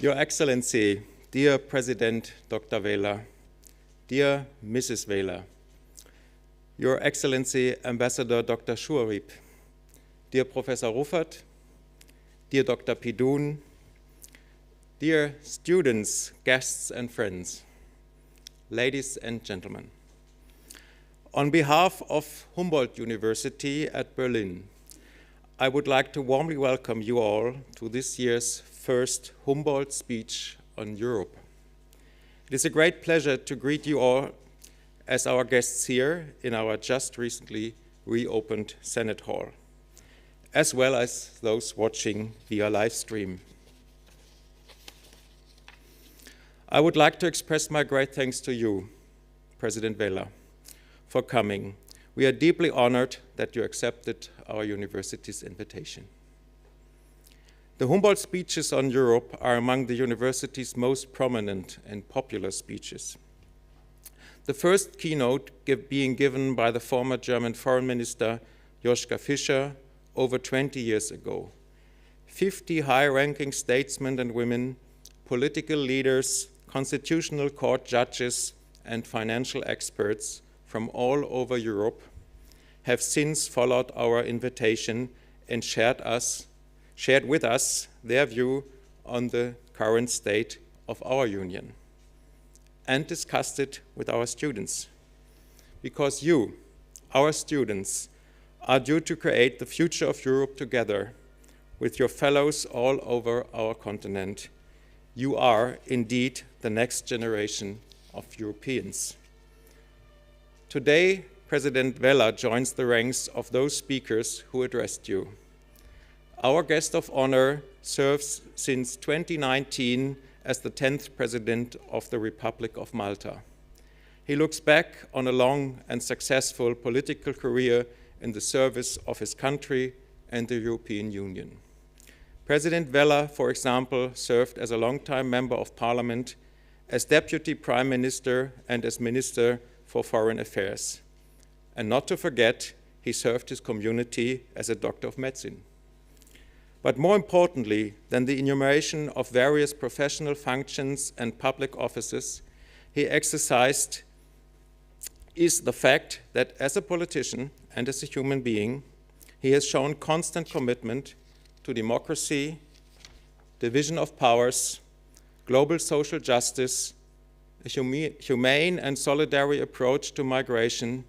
Your Excellency, dear President Dr. Vella, dear Mrs. Vella, Your Excellency Ambassador Dr. Schuerib, dear Professor Ruffert, dear Dr. Pidun, dear students, guests and friends, ladies and gentlemen. On behalf of Humboldt-University at Berlin, I would like to warmly welcome you all to this year's first Humboldt speech on Europe. It is a great pleasure to greet you all as our guests here in our just recently reopened Senate Hall, as well as those watching via live stream. I would like to express my great thanks to you, President Vella, for coming. We are deeply honored that you accepted our university's invitation. The Humboldt speeches on Europe are among the university's most prominent and popular speeches. The first keynote being given by the former German Foreign Minister Joschka Fischer over 20 years ago. 50 high-ranking statesmen and women, political leaders, constitutional court judges, and financial experts from all over Europe have since followed our invitation and shared with us their view on the current state of our union and discussed it with our students. Because you, our students, are due to create the future of Europe together with your fellows all over our continent. You are indeed the next generation of Europeans. Today, President Vella joins the ranks of those speakers who addressed you. Our guest of honor serves since 2019 as the 10th President of the Republic of Malta. He looks back on a long and successful political career in the service of his country and the European Union. President Vella, for example, served as a long-time member of Parliament, as Deputy Prime Minister and as Minister for Foreign Affairs. And not to forget, he served his community as a doctor of medicine. But more importantly than the enumeration of various professional functions and public offices he exercised is the fact that as a politician and as a human being, he has shown constant commitment to democracy, division of powers, global social justice, a humane and solidary approach to migration,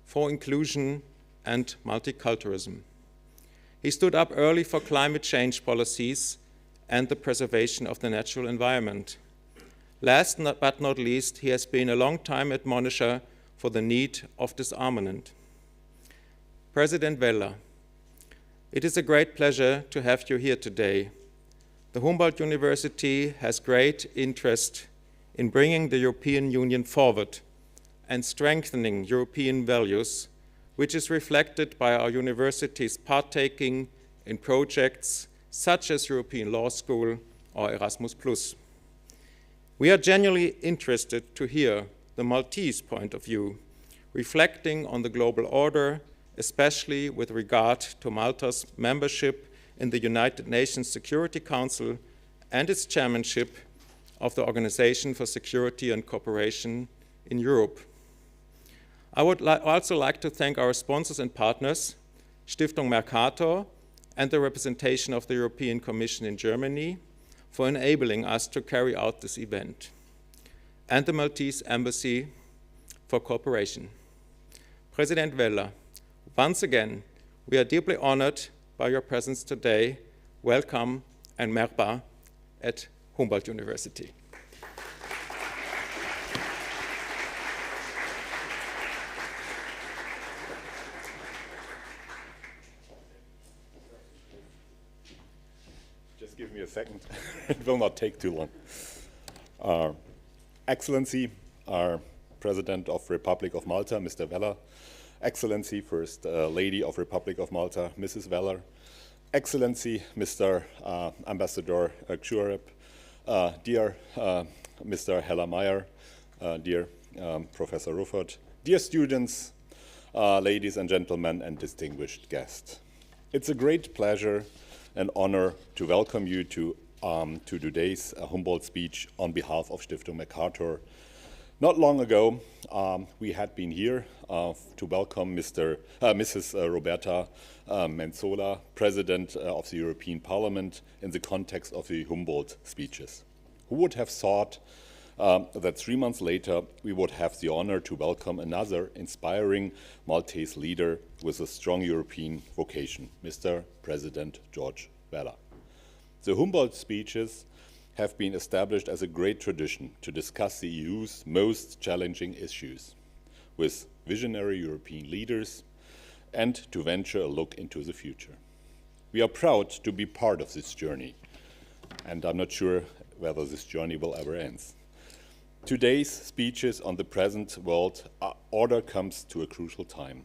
for inclusion and multiculturalism. He stood up early for climate change policies and the preservation of the natural environment. Last but not least, he has been a long-time admonisher for the need of disarmament. President Vella, it is a great pleasure to have you here today. The Humboldt-University has great interest in bringing the European Union forward and strengthening European values, which is reflected by our university's partaking in projects such as European Law School or Erasmus+. We are genuinely interested to hear the Maltese point of view, reflecting on the global order, especially with regard to Malta's membership in the United Nations Security Council and its chairmanship of the Organization for Security and Cooperation in Europe. I would also like to thank our sponsors and partners, Stiftung Mercator and the representation of the European Commission in Germany, for enabling us to carry out this event, and the Maltese Embassy for cooperation. President Vella, once again, we are deeply honored by your presence today. Welcome and merhaba at Humboldt-University. Just give me a second. It will not take too long. Excellency, our President of Republic of Malta, Mr. Vella, Excellency, First Lady of Republic of Malta, Mrs. Vella, Excellency, Mr. Ambassador Schuerib, dear Mr. Heller-Meyer, dear Professor Ruffert, dear students, ladies and gentlemen, and distinguished guests. It's a great pleasure and honor to welcome you to to today's Humboldt speech on behalf of Stiftung MacArthur. Not long ago, we had been here to welcome Mrs. Roberta Metsola, President of the European Parliament, in the context of the Humboldt speeches. Who would have thought that 3 months later we would have the honor to welcome another inspiring Maltese leader with a strong European vocation, Mr. President George Vella. The Humboldt speeches have been established as a great tradition to discuss the EU's most challenging issues with visionary European leaders and to venture a look into the future. We are proud to be part of this journey, and I'm not sure whether this journey will ever end. Today's speeches on the present world order comes to a crucial time.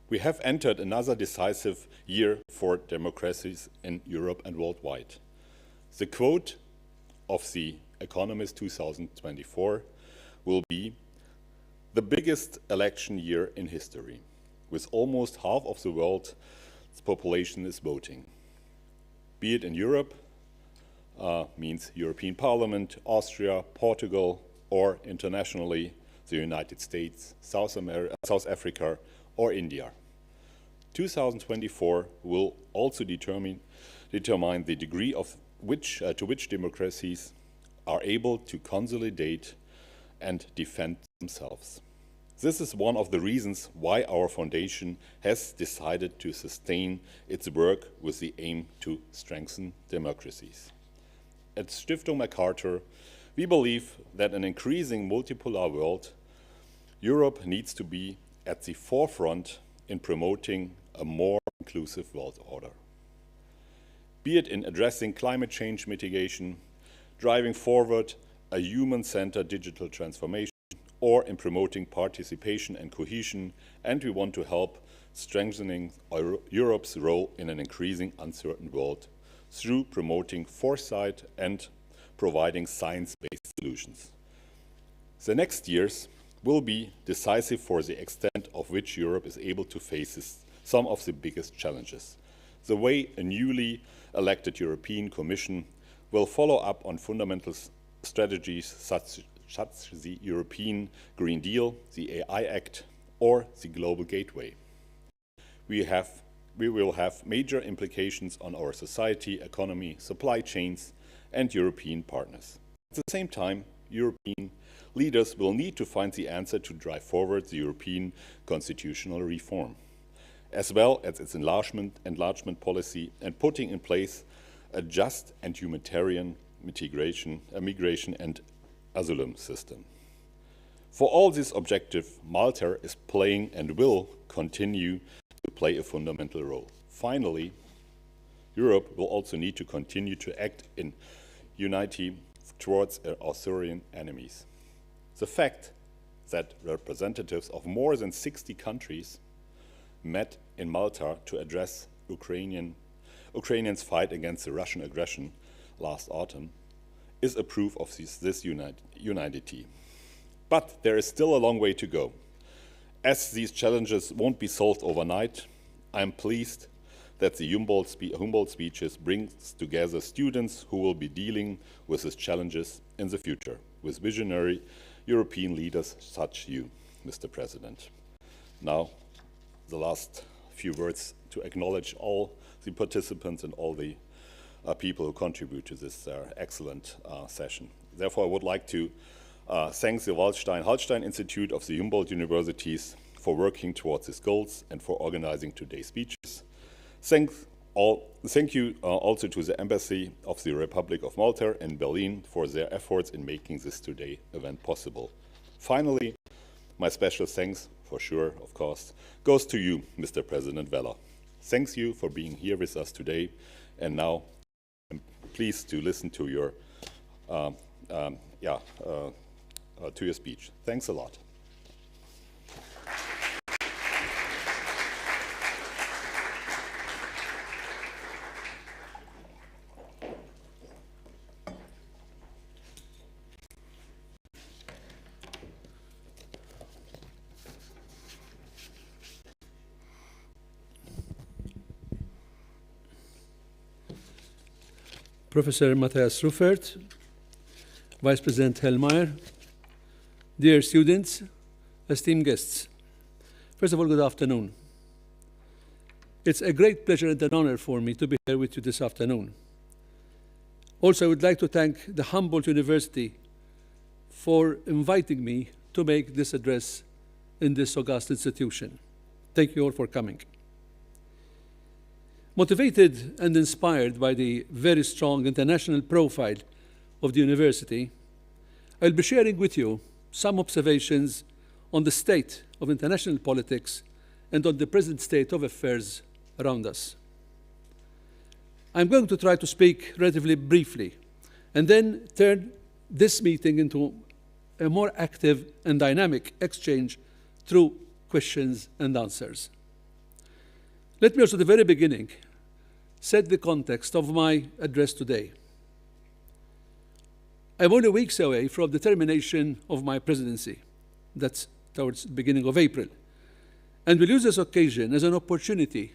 We have entered another decisive year for democracies in Europe and worldwide. The quote of the Economist 2024 will be the biggest election year in history, with almost half of the world's population is voting. Be it in Europe, means European Parliament, Austria, Portugal, or internationally, the United States, South Africa, or India. 2024 will also determine the degree of to which democracies are able to consolidate and defend themselves. This is one of the reasons why our foundation has decided to sustain its work with the aim to strengthen democracies. At Stiftung MacArthur, we believe that in an increasing multipolar world, Europe needs to be at the forefront in promoting a more inclusive world order. Be it in addressing climate change mitigation, driving forward a human-centered digital transformation, or in promoting participation and cohesion, and we want to help strengthening Europe's role in an increasing uncertain world through promoting foresight and providing science-based solutions. The next years will be decisive for the extent of which Europe is able to face some of the biggest challenges. The way a newly elected European Commission will follow up on fundamental strategies such as the European Green Deal, the AI Act, or the Global Gateway. We will have major implications on our society, economy, supply chains, and European partners. At the same time, European leaders will need to find the answer to drive forward the European constitutional reform, as well as its enlargement policy and putting in place a just and humanitarian migration and asylum system. For all this objective, Malta is playing and will continue to play a fundamental role. Finally, Europe will also need to continue to act in unity towards authoritarian enemies. The fact that representatives of more than 60 countries met in Malta to address Ukrainians' fight against the Russian aggression last autumn is a proof of this unity. But there is still a long way to go. As these challenges won't be solved overnight, I am pleased that the Humboldt speeches brings together students who will be dealing with these challenges in the future, with visionary European leaders such as you, Mr. President. Now, the last few words to acknowledge all the participants and all the people who contribute to this excellent session. Therefore, I would like to thank the Waldstein Institute of the Humboldt-Universities for working towards these goals and for organizing today's speeches. Thank you also to the Embassy of the Republic of Malta in Berlin for their efforts in making this today event possible. Finally, my special thanks, for sure, of course, goes to you, Mr. President Vella. Thanks you for being here with us today, and now I'm pleased to listen to your speech. Thanks a lot. Professor Matthias Ruffert, Vice President Hellmeyer, dear students, esteemed guests. First of all, good afternoon. It's a great pleasure and an honor for me to be here with you this afternoon. Also, I would like to thank the Humboldt-University for inviting me to make this address in this august institution. Thank you all for coming. Motivated and inspired by the very strong international profile of the university, I'll be sharing with you some observations on the state of international politics and on the present state of affairs around us. I'm going to try to speak relatively briefly and then turn this meeting into a more active and dynamic exchange through questions and answers. Let me also at the very beginning set the context of my address today. I'm only weeks away from the termination of my presidency. That's towards the beginning of April. And we'll use this occasion as an opportunity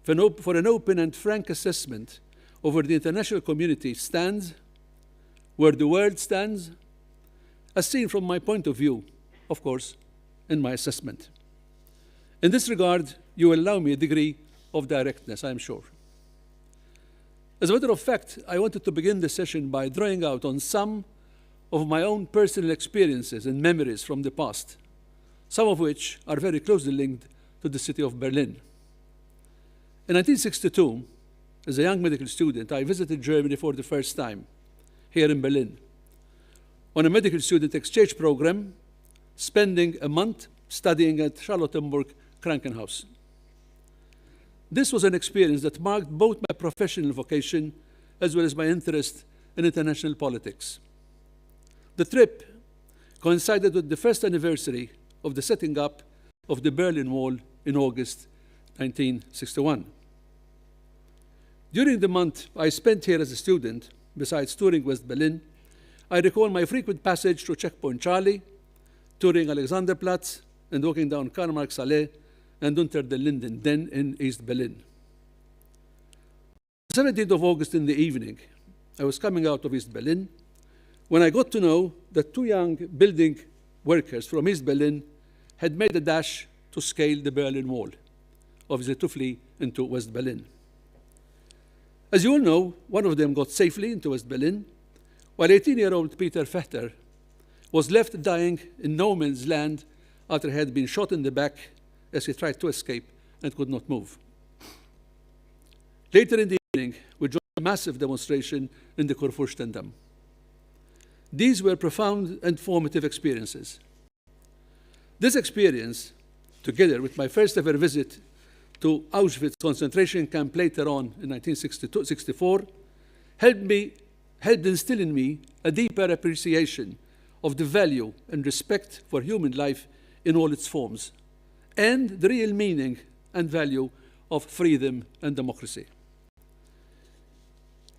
for an open and frank assessment of where the international community stands, where the world stands, as seen from my point of view, of course, in my assessment. In this regard, you will allow me a degree of directness, I'm sure. As a matter of fact, I wanted to begin the session by drawing out on some of my own personal experiences and memories from the past, some of which are very closely linked to the city of Berlin. In 1962, as a young medical student, I visited Germany for the first time, here in Berlin, on a medical student exchange program, spending a month studying at Charlottenburg Krankenhaus. This was an experience that marked both my professional vocation as well as my interest in international politics. The trip coincided with the first anniversary of the setting up of the Berlin Wall in August 1961. During the month I spent here as a student, besides touring West Berlin, I recall my frequent passage through Checkpoint Charlie, touring Alexanderplatz, and walking down Karl-Marx-Allee and Unter den Linden, then in East Berlin. The 17th of August in the evening, I was coming out of East Berlin when I got to know that two young building workers from East Berlin had made a dash to scale the Berlin Wall, obviously to flee into West Berlin. As you all know, one of them got safely into West Berlin, while 18-year-old Peter Fechter was left dying in no man's land after he had been shot in the back as he tried to escape and could not move. Later in the evening, we joined a massive demonstration in the Kurfürstendamm. These were profound and formative experiences. This experience, together with my first ever visit to Auschwitz concentration camp later on in 1964, helped instill in me a deeper appreciation of the value and respect for human life in all its forms, and the real meaning and value of freedom and democracy.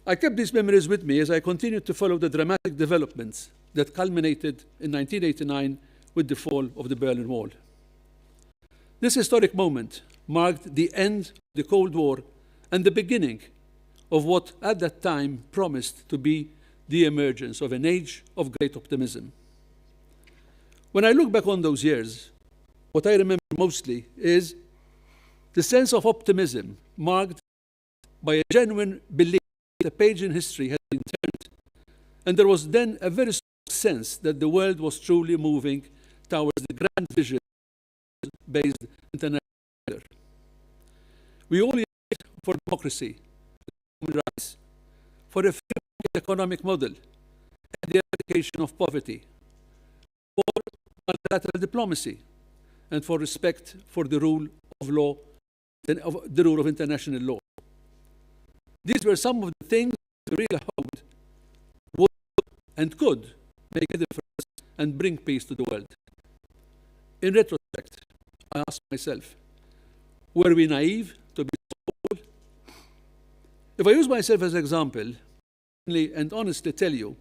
I kept these memories with me as I continued to follow the dramatic developments that culminated in 1989 with the fall of the Berlin Wall. This historic moment marked the end of the Cold War and the beginning of what at that time promised to be the emergence of an age of great optimism. When I look back on those years, what I remember mostly is the sense of optimism marked by a genuine belief that a page in history had been turned, and there was then a very strong sense that the world was truly moving towards the grand vision based international order. We all yearned for democracy, human rights, for a free market economic model, and the eradication of poverty, for multilateral diplomacy, and for respect for the rule of law, the rule of international law. These were some of the things we really hoped would and could make a difference and bring peace to the world. In retrospect, I ask myself, were we naive to be so bold? If I use myself as an example, and honestly tell you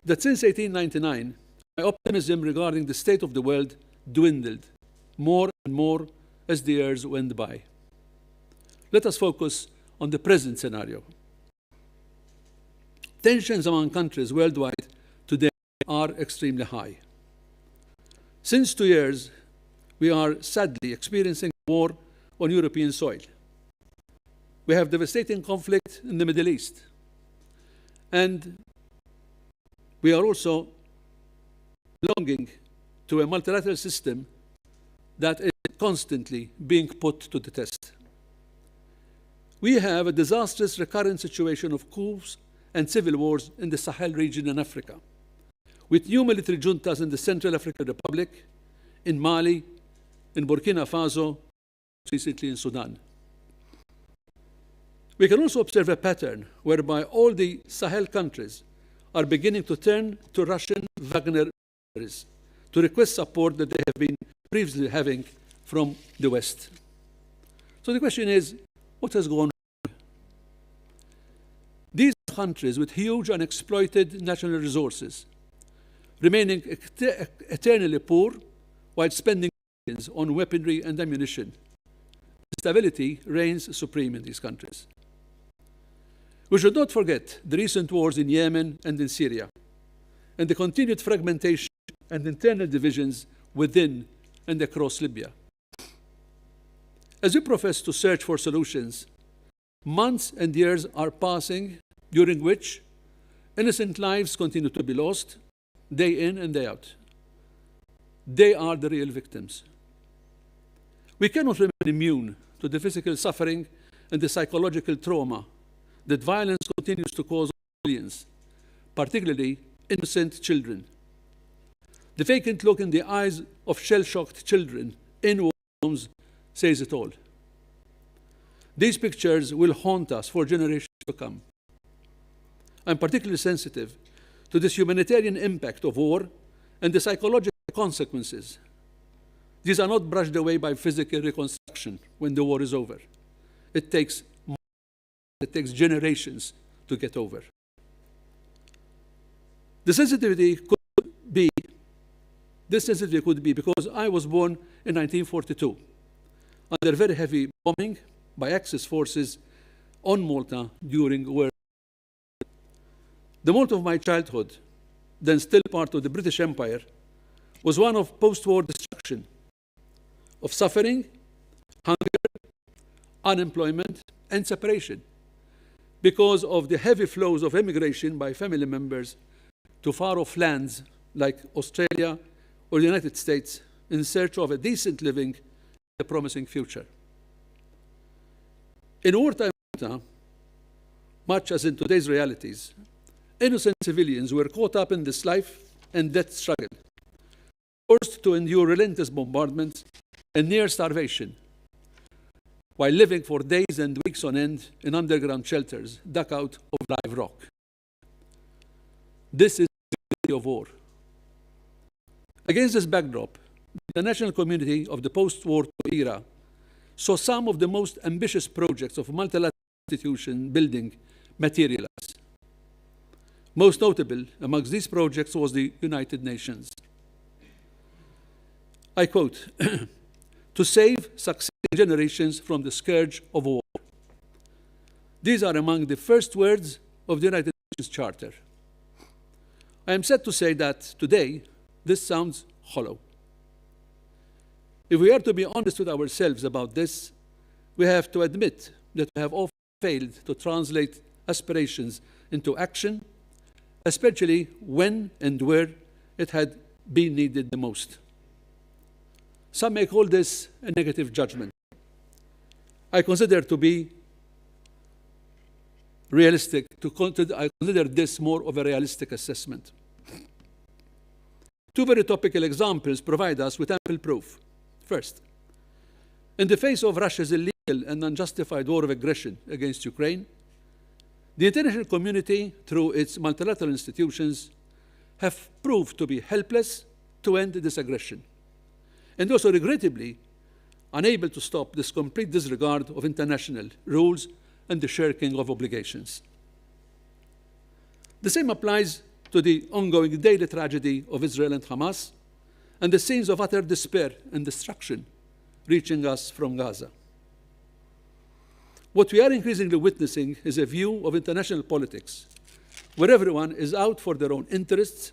that since 1899, my optimism regarding the state of the world dwindled more and more as the years went by. Let us focus on the present scenario. tensions among countries worldwide today are extremely high. Since 2 years, we are sadly experiencing war on European soil. We have devastating conflict in the Middle East. And we are also belonging to a multilateral system that is constantly being put to the test. We have a disastrous recurrent situation of coups and civil wars in the Sahel region in Africa, with new military juntas in the Central African Republic, in Mali, in Burkina Faso, recently in Sudan. We can also observe a pattern whereby all the Sahel countries are beginning to turn to Russian Wagner mercenaries to request support that they have been previously having from the West. So the question is, what has gone wrong? These are countries with huge unexploited natural resources, remaining eternally poor while spending billions on weaponry and ammunition. Stability reigns supreme in these countries. We should not forget the recent wars in Yemen and in Syria, and the continued fragmentation and internal divisions within and across Libya. As we profess to search for solutions, months and years are passing during which innocent lives continue to be lost day in and day out. They are the real victims. We cannot remain immune to the physical suffering and the psychological trauma that violence continues to cause millions, particularly innocent children. The vacant look in the eyes of shell-shocked children in war zones says it all. These pictures will haunt us for generations to come. I'm particularly sensitive to this humanitarian impact of war and the psychological consequences. These are not brushed away by physical reconstruction when the war is over. It takes generations to get over. This sensitivity could be because I was born in 1942 under very heavy bombing by Axis forces on Malta during World War II. The Malta of my childhood, then still part of the British Empire, was one of post-war destruction, of suffering, hunger, unemployment, and separation because of the heavy flows of emigration by family members to far-off lands like Australia or the United States in search of a decent living and a promising future. In wartime Malta, much as in today's realities, innocent civilians were caught up in this life and death struggle, forced to endure relentless bombardments and near starvation, while living for days and weeks on end in underground shelters dug out of live rock. This is the reality of war. Against this backdrop, the international community of the post-war era saw some of the most ambitious projects of multilateral institution building materialize. Most notable amongst these projects was the United Nations. I quote, to save succeeding generations from the scourge of war. These are among the first words of the United Nations Charter. I am sad to say that today, this sounds hollow. If we are to be honest with ourselves about this, we have to admit that we have often failed to translate aspirations into action, especially when and where it had been needed the most. Some may call this a negative judgment. I consider to be realistic, I consider this more of a realistic assessment. Two very topical examples provide us with ample proof. First, in the face of Russia's illegal and unjustified war of aggression against Ukraine, the international community, through its multilateral institutions, have proved to be helpless to end this aggression, and also regrettably unable to stop this complete disregard of international rules and the shirking of obligations. The same applies to the ongoing daily tragedy of Israel and Hamas and the scenes of utter despair and destruction reaching us from Gaza. What we are increasingly witnessing is a view of international politics where everyone is out for their own interests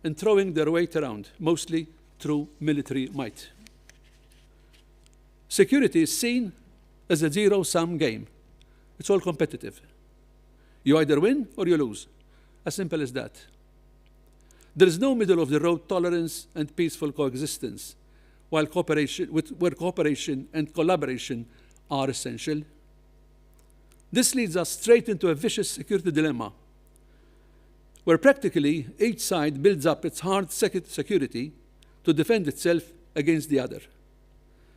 and throwing their weight around, mostly through military might. Security is seen as a zero-sum game. It's all competitive. You either win or you lose. As simple as that. There is no middle-of-the-road tolerance and peaceful coexistence, where cooperation and collaboration are essential. This leads us straight into a vicious security dilemma, where practically each side builds up its hard security to defend itself against the other.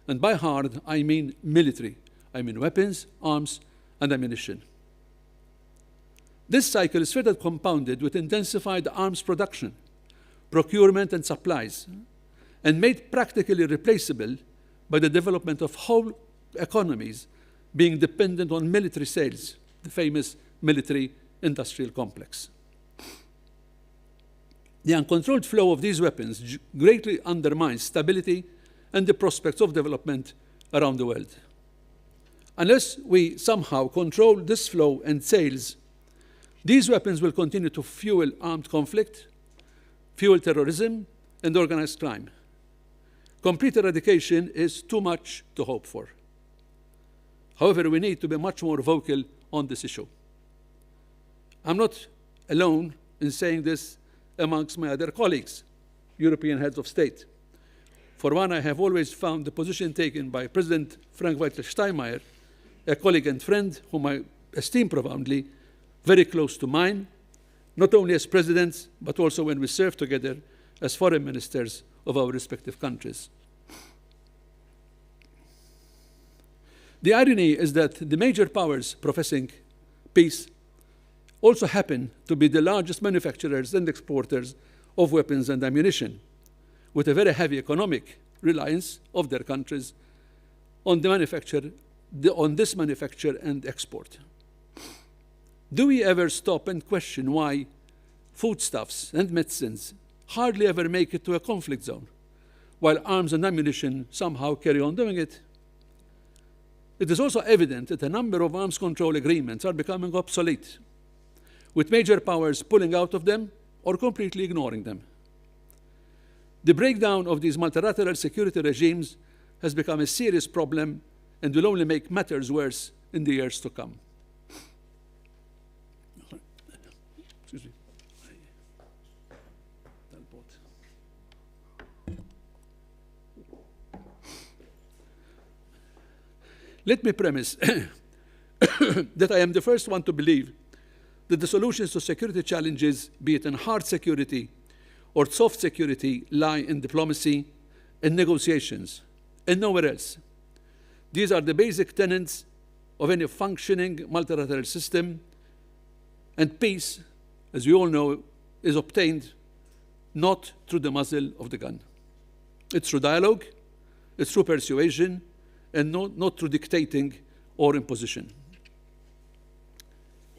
And by hard, I mean military. I mean weapons, arms, and ammunition. This cycle is further compounded with intensified arms production, procurement, and supplies, and made practically replaceable by the development of whole economies being dependent on military sales, the famous military-industrial complex. The uncontrolled flow of these weapons greatly undermines stability and the prospects of development around the world. Unless we somehow control this flow and sales, these weapons will continue to fuel armed conflict, fuel terrorism, and organized crime. Complete eradication is too much to hope for. However, we need to be much more vocal on this issue. I'm not alone in saying this amongst my other colleagues, European heads of state. For one, I have always found the position taken by President Frank-Walter Steinmeier, a colleague and friend whom I esteem profoundly, very close to mine, not only as presidents, but also when we served together as foreign ministers of our respective countries. The irony is that the major powers professing peace also happen to be the largest manufacturers and exporters of weapons and ammunition, with a very heavy economic reliance of their countries on this manufacture and export. Do we ever stop and question why foodstuffs and medicines hardly ever make it to a conflict zone, while arms and ammunition somehow carry on doing it? It is also evident that a number of arms control agreements are becoming obsolete, with major powers pulling out of them or completely ignoring them. The breakdown of these multilateral security regimes has become a serious problem and will only make matters worse in the years to come. Excuse me. Let me premise that I am the first one to believe that the solutions to security challenges, be it in hard security or soft security, lie in diplomacy and negotiations, and nowhere else. These are the basic tenets of any functioning multilateral system, and peace, as we all know, is obtained not through the muzzle of the gun. It's through dialogue, it's through persuasion, and not through dictating or imposition.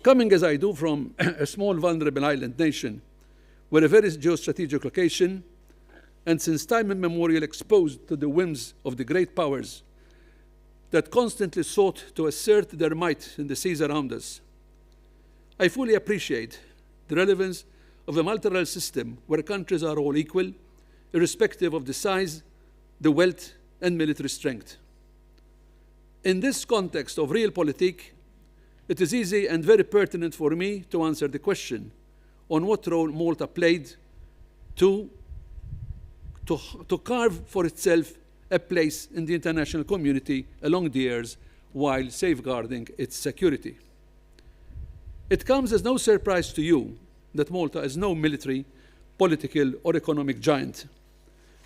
Coming as I do from a small, vulnerable island nation, where a very geostrategic location, and since time immemorial exposed to the whims of the great powers that constantly sought to assert their might in the seas around us, I fully appreciate the relevance of a multilateral system where countries are all equal, irrespective of the size, the wealth, and military strength. In this context of realpolitik, it is easy and very pertinent for me to answer the question on what role Malta played to carve for itself a place in the international community along the years while safeguarding its security. It comes as no surprise to you that Malta is no military, political, or economic giant,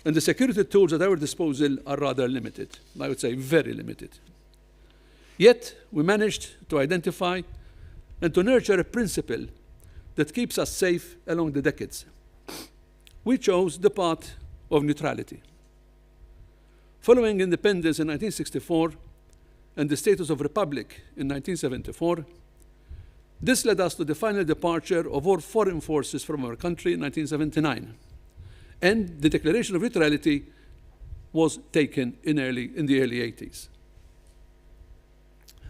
and the security tools at our disposal are rather limited, I would say very limited. Yet, we managed to identify and to nurture a principle that keeps us safe along the decades. We chose the path of neutrality. Following independence in 1964 and the status of republic in 1974, this led us to the final departure of all foreign forces from our country in 1979. And the declaration of neutrality was taken in the early 80s.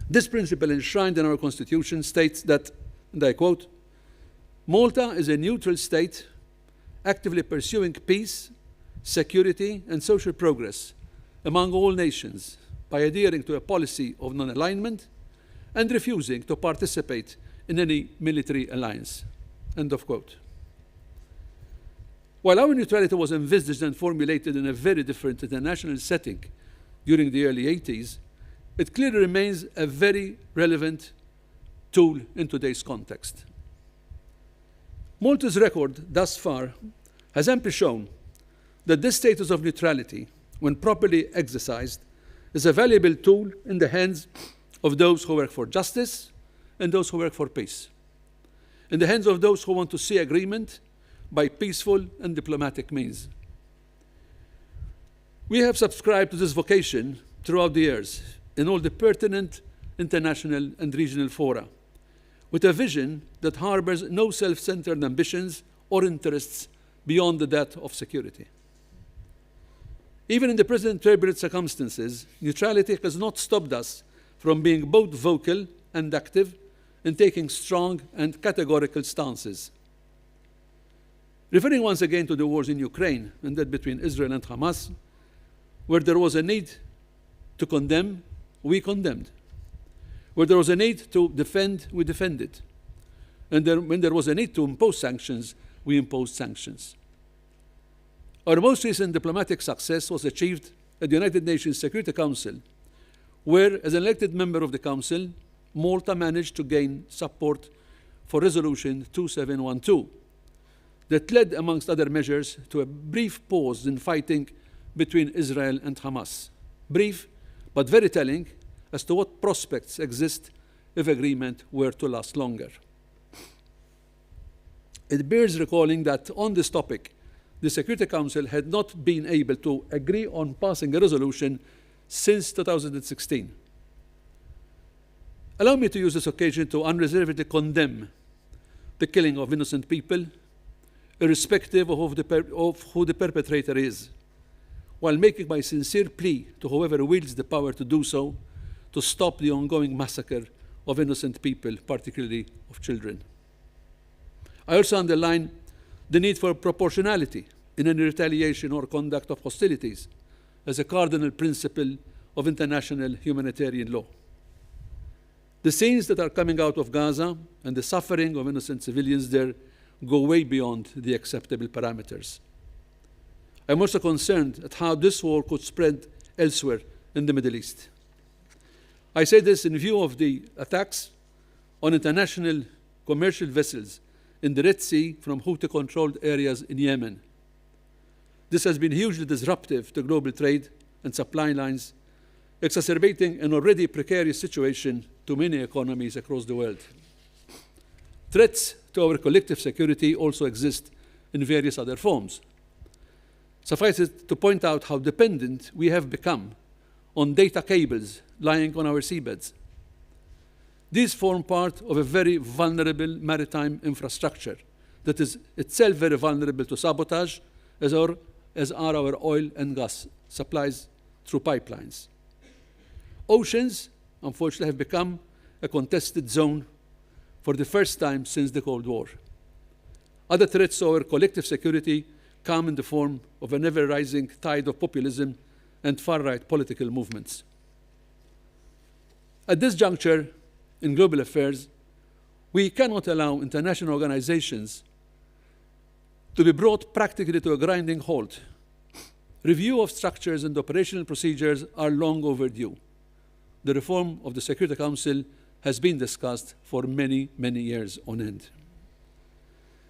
This principle enshrined in our Constitution states that, and I quote, Malta is a neutral state actively pursuing peace, security, and social progress among all nations by adhering to a policy of non-alignment and refusing to participate in any military alliance." End of quote. While our neutrality was envisaged and formulated in a very different international setting during the early 80s, it clearly remains a very relevant tool in today's context. Malta's record thus far has amply shown that this status of neutrality, when properly exercised, is a valuable tool in the hands of those who work for justice and those who work for peace, in the hands of those who want to see agreement by peaceful and diplomatic means. We have subscribed to this vocation throughout the years in all the pertinent international and regional fora, with a vision that harbors no self-centered ambitions or interests beyond that of security. Even in the present turbulent circumstances, neutrality has not stopped us from being both vocal and active in taking strong and categorical stances. Referring once again to the wars in Ukraine and that between Israel and Hamas, where there was a need to condemn, we condemned. Where there was a need to defend, we defended. And when there was a need to impose sanctions, we imposed sanctions. Our most recent diplomatic success was achieved at the United Nations Security Council, where, as an elected member of the Council, Malta managed to gain support for Resolution 2712, that led, amongst other measures, to a brief pause in fighting between Israel and Hamas. Brief, but very telling as to what prospects exist if agreement were to last longer. It bears recalling that on this topic, the Security Council had not been able to agree on passing a resolution since 2016. Allow me to use this occasion to unreservedly condemn the killing of innocent people, irrespective of who the perpetrator is, while making my sincere plea to whoever wields the power to do so to stop the ongoing massacre of innocent people, particularly of children. I also underline the need for proportionality in any retaliation or conduct of hostilities as a cardinal principle of international humanitarian law. The scenes that are coming out of Gaza and the suffering of innocent civilians there go way beyond the acceptable parameters. I'm also concerned at how this war could spread elsewhere in the Middle East. I say this in view of the attacks on international commercial vessels in the Red Sea from Houthi-controlled areas in Yemen. This has been hugely disruptive to global trade and supply lines, exacerbating an already precarious situation to many economies across the world. Threats to our collective security also exist in various other forms. Suffice it to point out how dependent we have become on data cables lying on our seabeds. These form part of a very vulnerable maritime infrastructure that is itself very vulnerable to sabotage, as are our oil and gas supplies through pipelines. Oceans, unfortunately, have become a contested zone for the first time since the Cold War. Other threats to our collective security come in the form of an ever-rising tide of populism and far-right political movements. At this juncture in global affairs, we cannot allow international organizations to be brought practically to a grinding halt. Review of structures and operational procedures are long overdue. The reform of the Security Council has been discussed for many, many years on end.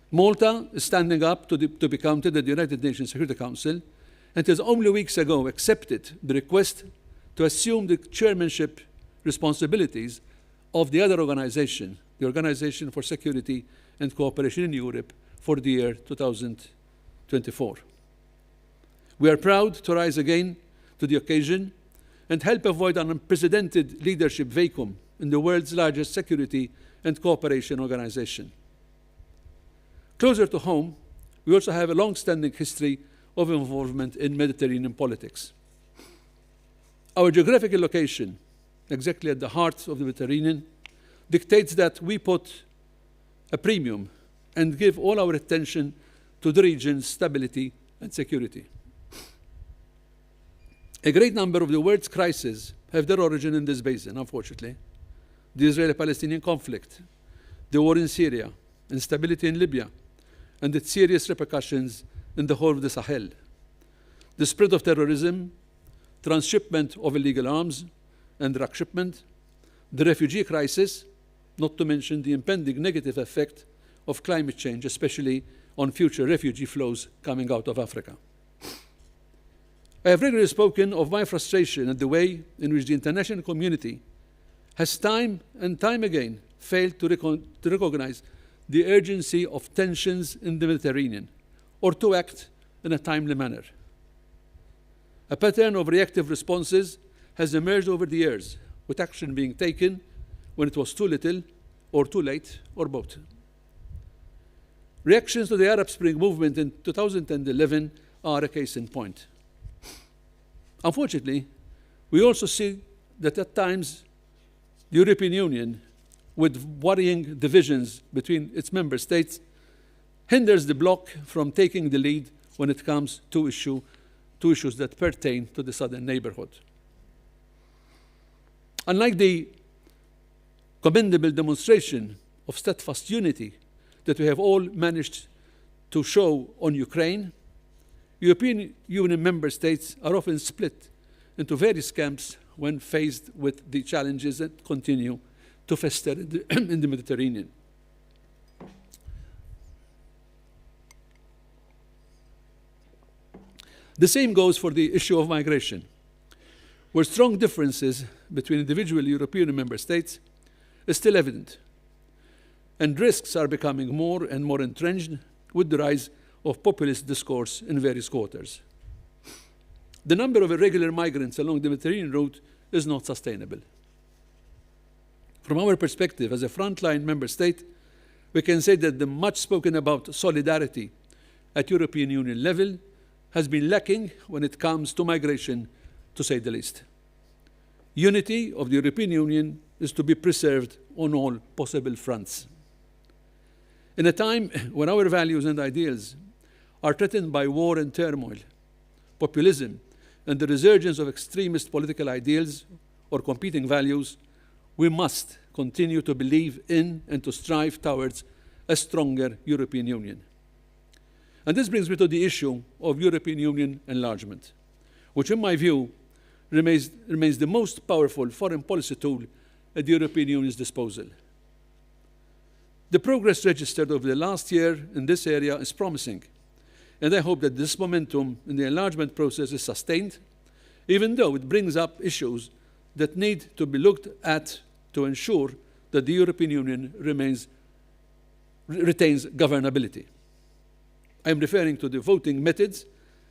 Malta is standing up to be counted at the United Nations Security Council, and has only weeks ago accepted the request to assume the chairmanship responsibilities of the other organization, the Organization for Security and Cooperation in Europe, for the year 2024. We are proud to rise again to the occasion and help avoid an unprecedented leadership vacuum in the world's largest security and cooperation organization. Closer to home, we also have a long-standing history of involvement in Mediterranean politics. Our geographical location, exactly at the heart of the Mediterranean, dictates that we put a premium and give all our attention to the region's stability and security. A great number of the world's crises have their origin in this basin, unfortunately. The Israeli-Palestinian conflict, the war in Syria, instability in Libya, and its serious repercussions in the whole of the Sahel, the spread of terrorism, transshipment of illegal arms and drug shipment, the refugee crisis, not to mention the impending negative effect of climate change, especially on future refugee flows coming out of Africa. I have regularly spoken of my frustration at the way in which the international community has time and time again failed to recognize the urgency of tensions in the Mediterranean or to act in a timely manner. A pattern of reactive responses has emerged over the years, with action being taken when it was too little or too late or both. Reactions to the Arab Spring movement in 2011 are a case in point. Unfortunately, we also see that at times the European Union, with worrying divisions between its member states, hinders the bloc from taking the lead when it comes to issues that pertain to the southern neighborhood. Unlike the commendable demonstration of steadfast unity that we have all managed to show on Ukraine, European Union member states are often split into various camps when faced with the challenges that continue to fester in the Mediterranean. The same goes for the issue of migration, where strong differences between individual European member states is still evident, and risks are becoming more and more entrenched with the rise of populist discourse in various quarters. The number of irregular migrants along the Mediterranean route is not sustainable. From our perspective as a frontline member state, we can say that the much spoken about solidarity at European Union level has been lacking when it comes to migration, to say the least. Unity of the European Union is to be preserved on all possible fronts. In a time when our values and ideals are threatened by war and turmoil, populism, and the resurgence of extremist political ideals or competing values, we must continue to believe in and to strive towards a stronger European Union. And this brings me to the issue of European Union enlargement, which in my view remains the most powerful foreign policy tool at the European Union's disposal. The progress registered over the last year in this area is promising, and I hope that this momentum in the enlargement process is sustained, even though it brings up issues that need to be looked at to ensure that the European Union retains governability. I am referring to the voting methods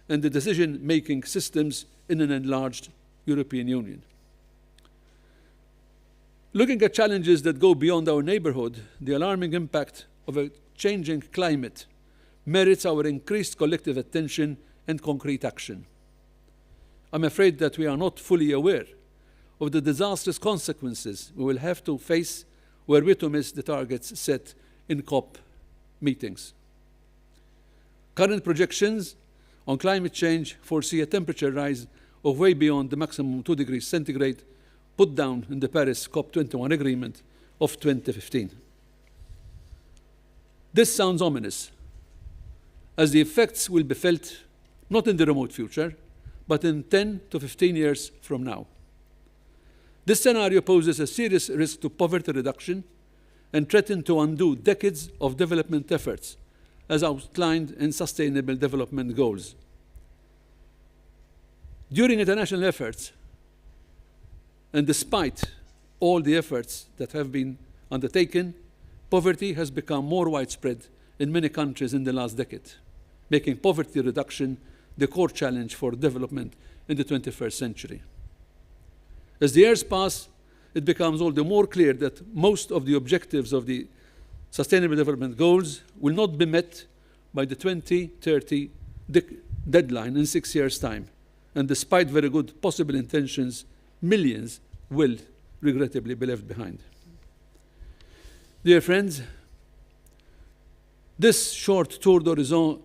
and the decision-making systems in an enlarged European Union. Looking at challenges that go beyond our neighborhood, the alarming impact of a changing climate merits our increased collective attention and concrete action. I'm afraid that we are not fully aware of the disastrous consequences we will have to face were we to miss the targets set in COP meetings. Current projections on climate change foresee a temperature rise of way beyond the maximum 2 degrees centigrade put down in the Paris COP21 agreement of 2015. This sounds ominous, as the effects will be felt not in the remote future, but in 10 to 15 years from now. This scenario poses a serious risk to poverty reduction and threatens to undo decades of development efforts as outlined in Sustainable Development Goals. During international efforts, and despite all the efforts that have been undertaken, poverty has become more widespread in many countries in the last decade, making poverty reduction the core challenge for development in the 21st century. As the years pass, it becomes all the more clear that most of the objectives of the Sustainable Development Goals will not be met by the 2030 deadline in 6 years' time. And despite very good possible intentions, millions will regrettably be left behind. Dear friends, This short tour d'horizon,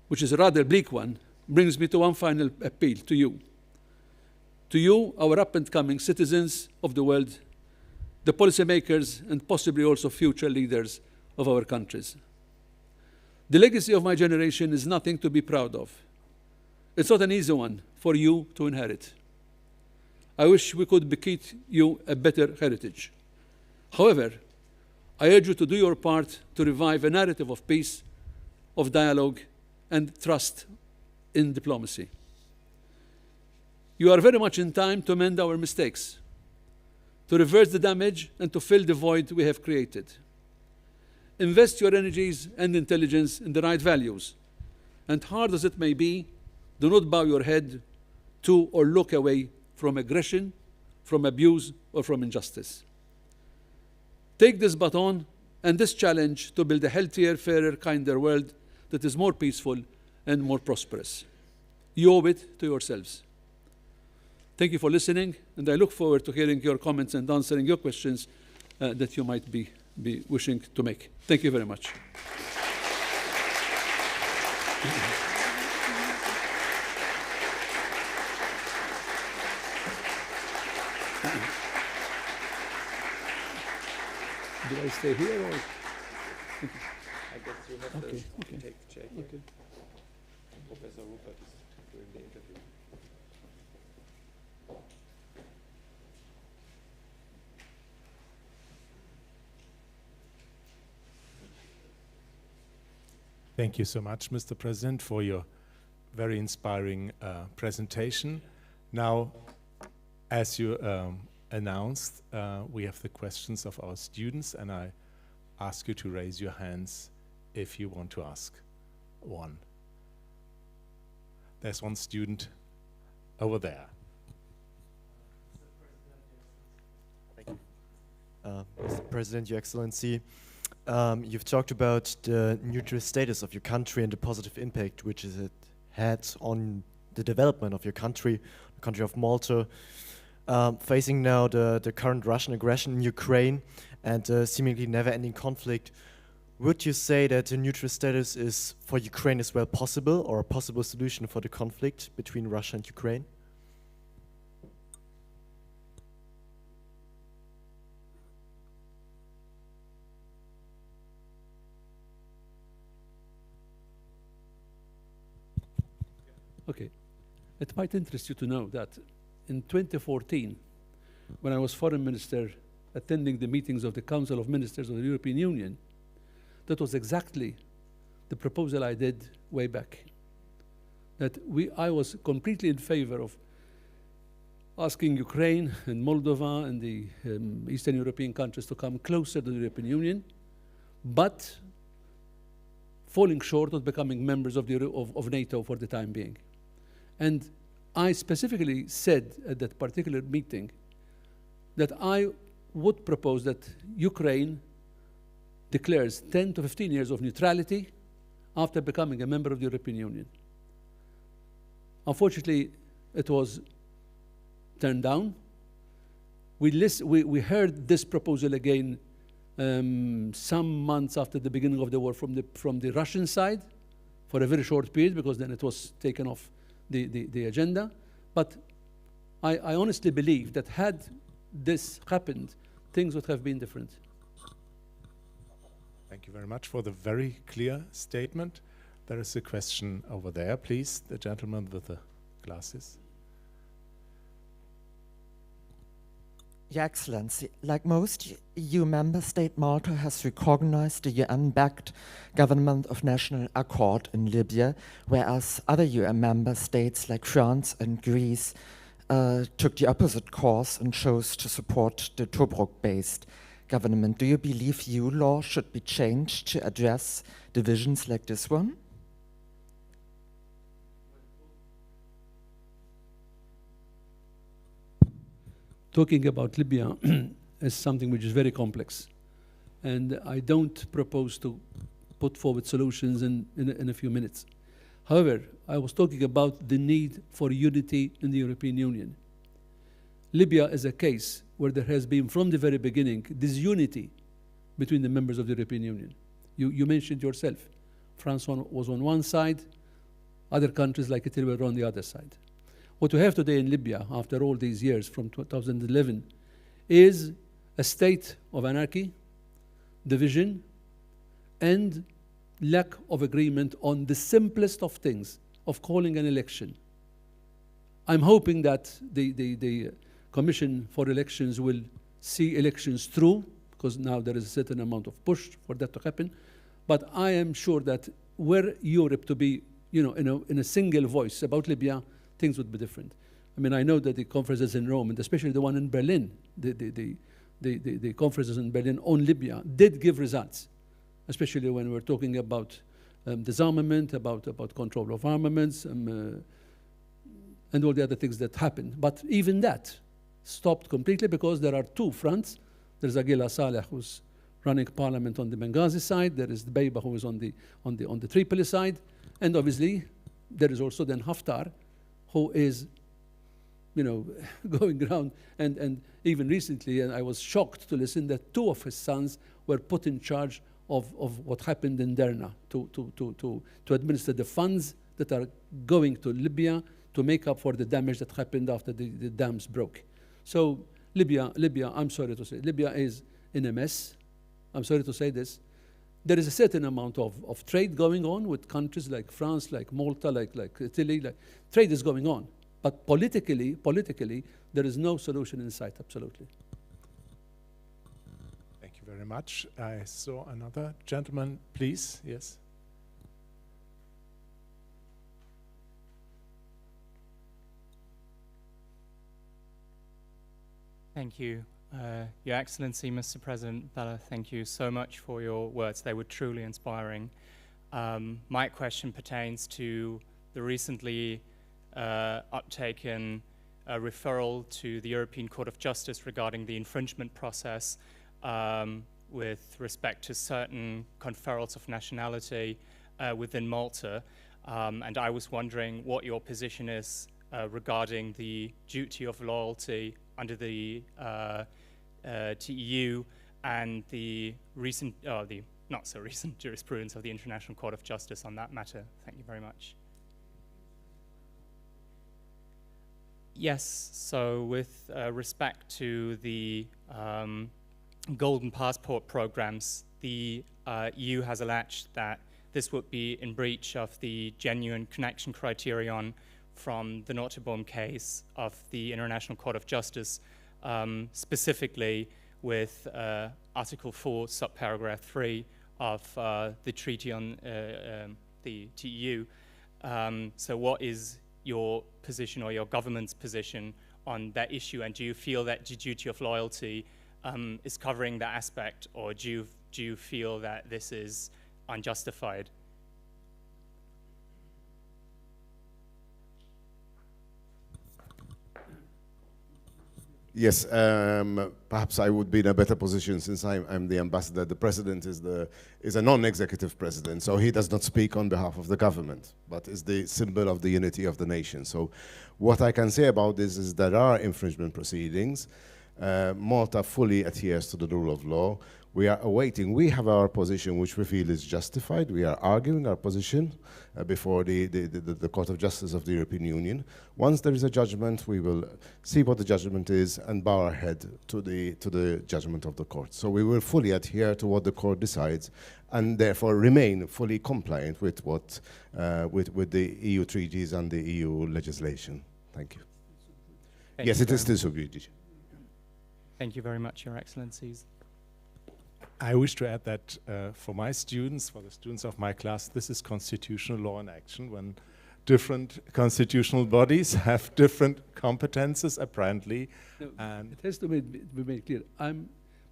which is a rather bleak one, brings me to one final appeal to you. To you, our up-and-coming citizens of the world, the policymakers, and possibly also future leaders of our countries. The legacy of my generation is nothing to be proud of. It's not an easy one for you to inherit. I wish we could bequeath you a better heritage. However, I urge you to do your part to revive a narrative of peace, of dialogue, and trust in diplomacy. You are very much in time to mend our mistakes, to reverse the damage, and to fill the void we have created. Invest your energies and intelligence in the right values, and hard as it may be, do not bow your head to or look away from aggression, from abuse, or from injustice. Take this baton and this challenge to build a healthier, fairer, kinder world that is more peaceful and more prosperous. You owe it to yourselves. Thank you for listening, and I look forward to hearing your comments and answering your questions that you might be wishing to make. Thank you very much. Do I stay here or? I guess you have to take the chair here. Okay. Professor Rupert is doing the interview. Thank you so much, Mr. President, for your very inspiring presentation. Now, as you announced, we have the questions of our students, and I ask you to raise your hands if you want to ask one. There's one student over there. Thank you. Mr. President, Your Excellency, you've talked about the neutral status of your country and the positive impact which it had on the development of your country, the country of Malta. Facing now the current Russian aggression in Ukraine and seemingly never-ending conflict, would you say that a neutral status is for Ukraine as well possible, or a possible solution for the conflict between Russia and Ukraine? Okay. It might interest you to know that in 2014, when I was foreign minister attending the meetings of the Council of Ministers of the European Union, that was exactly the proposal I did way back. That I was completely in favor of asking Ukraine and Moldova and the Eastern European countries to come closer to the European Union, but falling short of becoming members of NATO for the time being. And I specifically said at that particular meeting that I would propose that Ukraine declares 10 to 15 years of neutrality after becoming a member of the European Union. Unfortunately, it was turned down. We heard this proposal again some months after the beginning of the war from the Russian side for a very short period, because then it was taken off the agenda. But I honestly believe that had this happened, things would have been different. Thank you very much for the very clear statement. There is a question over there, please, the gentleman with the glasses. Your Excellency, like most EU member state, Malta has recognized the UN-backed Government of National Accord in Libya, whereas other UN member states like France and Greece took the opposite course and chose to support the Tobruk-based government. Do you believe EU law should be changed to address divisions like this one? Talking about Libya is something which is very complex. And I don't propose to put forward solutions in a few minutes. However, I was talking about the need for unity in the European Union. Libya is a case where there has been, from the very beginning, disunity between the members of the European Union. You mentioned yourself. France was on one side, other countries like Italy were on the other side. What we have today in Libya, after all these years from 2011, is a state of anarchy, division, and lack of agreement on the simplest of things, of calling an election. I'm hoping that the Commission for Elections will see elections through, because now there is a certain amount of push for that to happen. But I am sure that were Europe to be, in a single voice about Libya, things would be different. I mean, I know that the conferences in Rome, and especially the one in Berlin, the conferences in Berlin on Libya did give results, especially when we're talking about disarmament, about control of armaments, and all the other things that happened. But even that stopped completely because there are two fronts. There's Aguila Saleh, who's running parliament on the Benghazi side. There is Beiba, who is on the Tripoli side. And obviously, there is also then Haftar, who is going around, and even recently, and I was shocked to listen that two of his sons were put in charge of what happened in Derna to administer the funds that are going to Libya to make up for the damage that happened after the dams broke. So Libya, I'm sorry to say, Libya is in a mess. I'm sorry to say this. There is a certain amount of trade going on with countries like France, like Malta, like Italy. Trade is going on. But politically, there is no solution in sight, absolutely. Thank you very much. I saw another gentleman, please. Yes. Thank you. Your Excellency, Mr. President Vella, thank you so much for your words. They were truly inspiring. My question pertains to the recently uptaken referral to the European Court of Justice regarding the infringement process with respect to certain conferrals of nationality within Malta. And I was wondering what your position is regarding the duty of loyalty under the TEU and the recent, the not so recent jurisprudence of the International Court of Justice on that matter. Thank you very much. Yes, so with respect to the golden passport programs, the EU has alleged that this would be in breach of the genuine connection criterion from the Nottebohm case of the International Court of Justice, specifically with Article 4, subparagraph 3 of the Treaty on the TEU. So what is your position or your government's position on that issue, and do you feel that the duty of loyalty is covering that aspect, or do you feel that this is unjustified? Yes, perhaps I would be in a better position since I'm the ambassador. The president is a non-executive president, so he does not speak on behalf of the government, but is the symbol of the unity of the nation. So what I can say about this is there are infringement proceedings. Malta fully adheres to the rule of law. We are awaiting. We have our position, which we feel is justified. We are arguing our position before the Court of Justice of the European Union. Once there is a judgment, we will see what the judgment is and bow our head to the judgment of the court. So we will fully adhere to what the court decides, and therefore remain fully compliant with what with the EU treaties and the EU legislation. Thank you. Yes, it is still subjudice. Thank you very much, Your Excellencies. I wish to add that for my students, for the students of my class, this is constitutional law in action, when different constitutional bodies have different competences, apparently. No, it has to be made clear.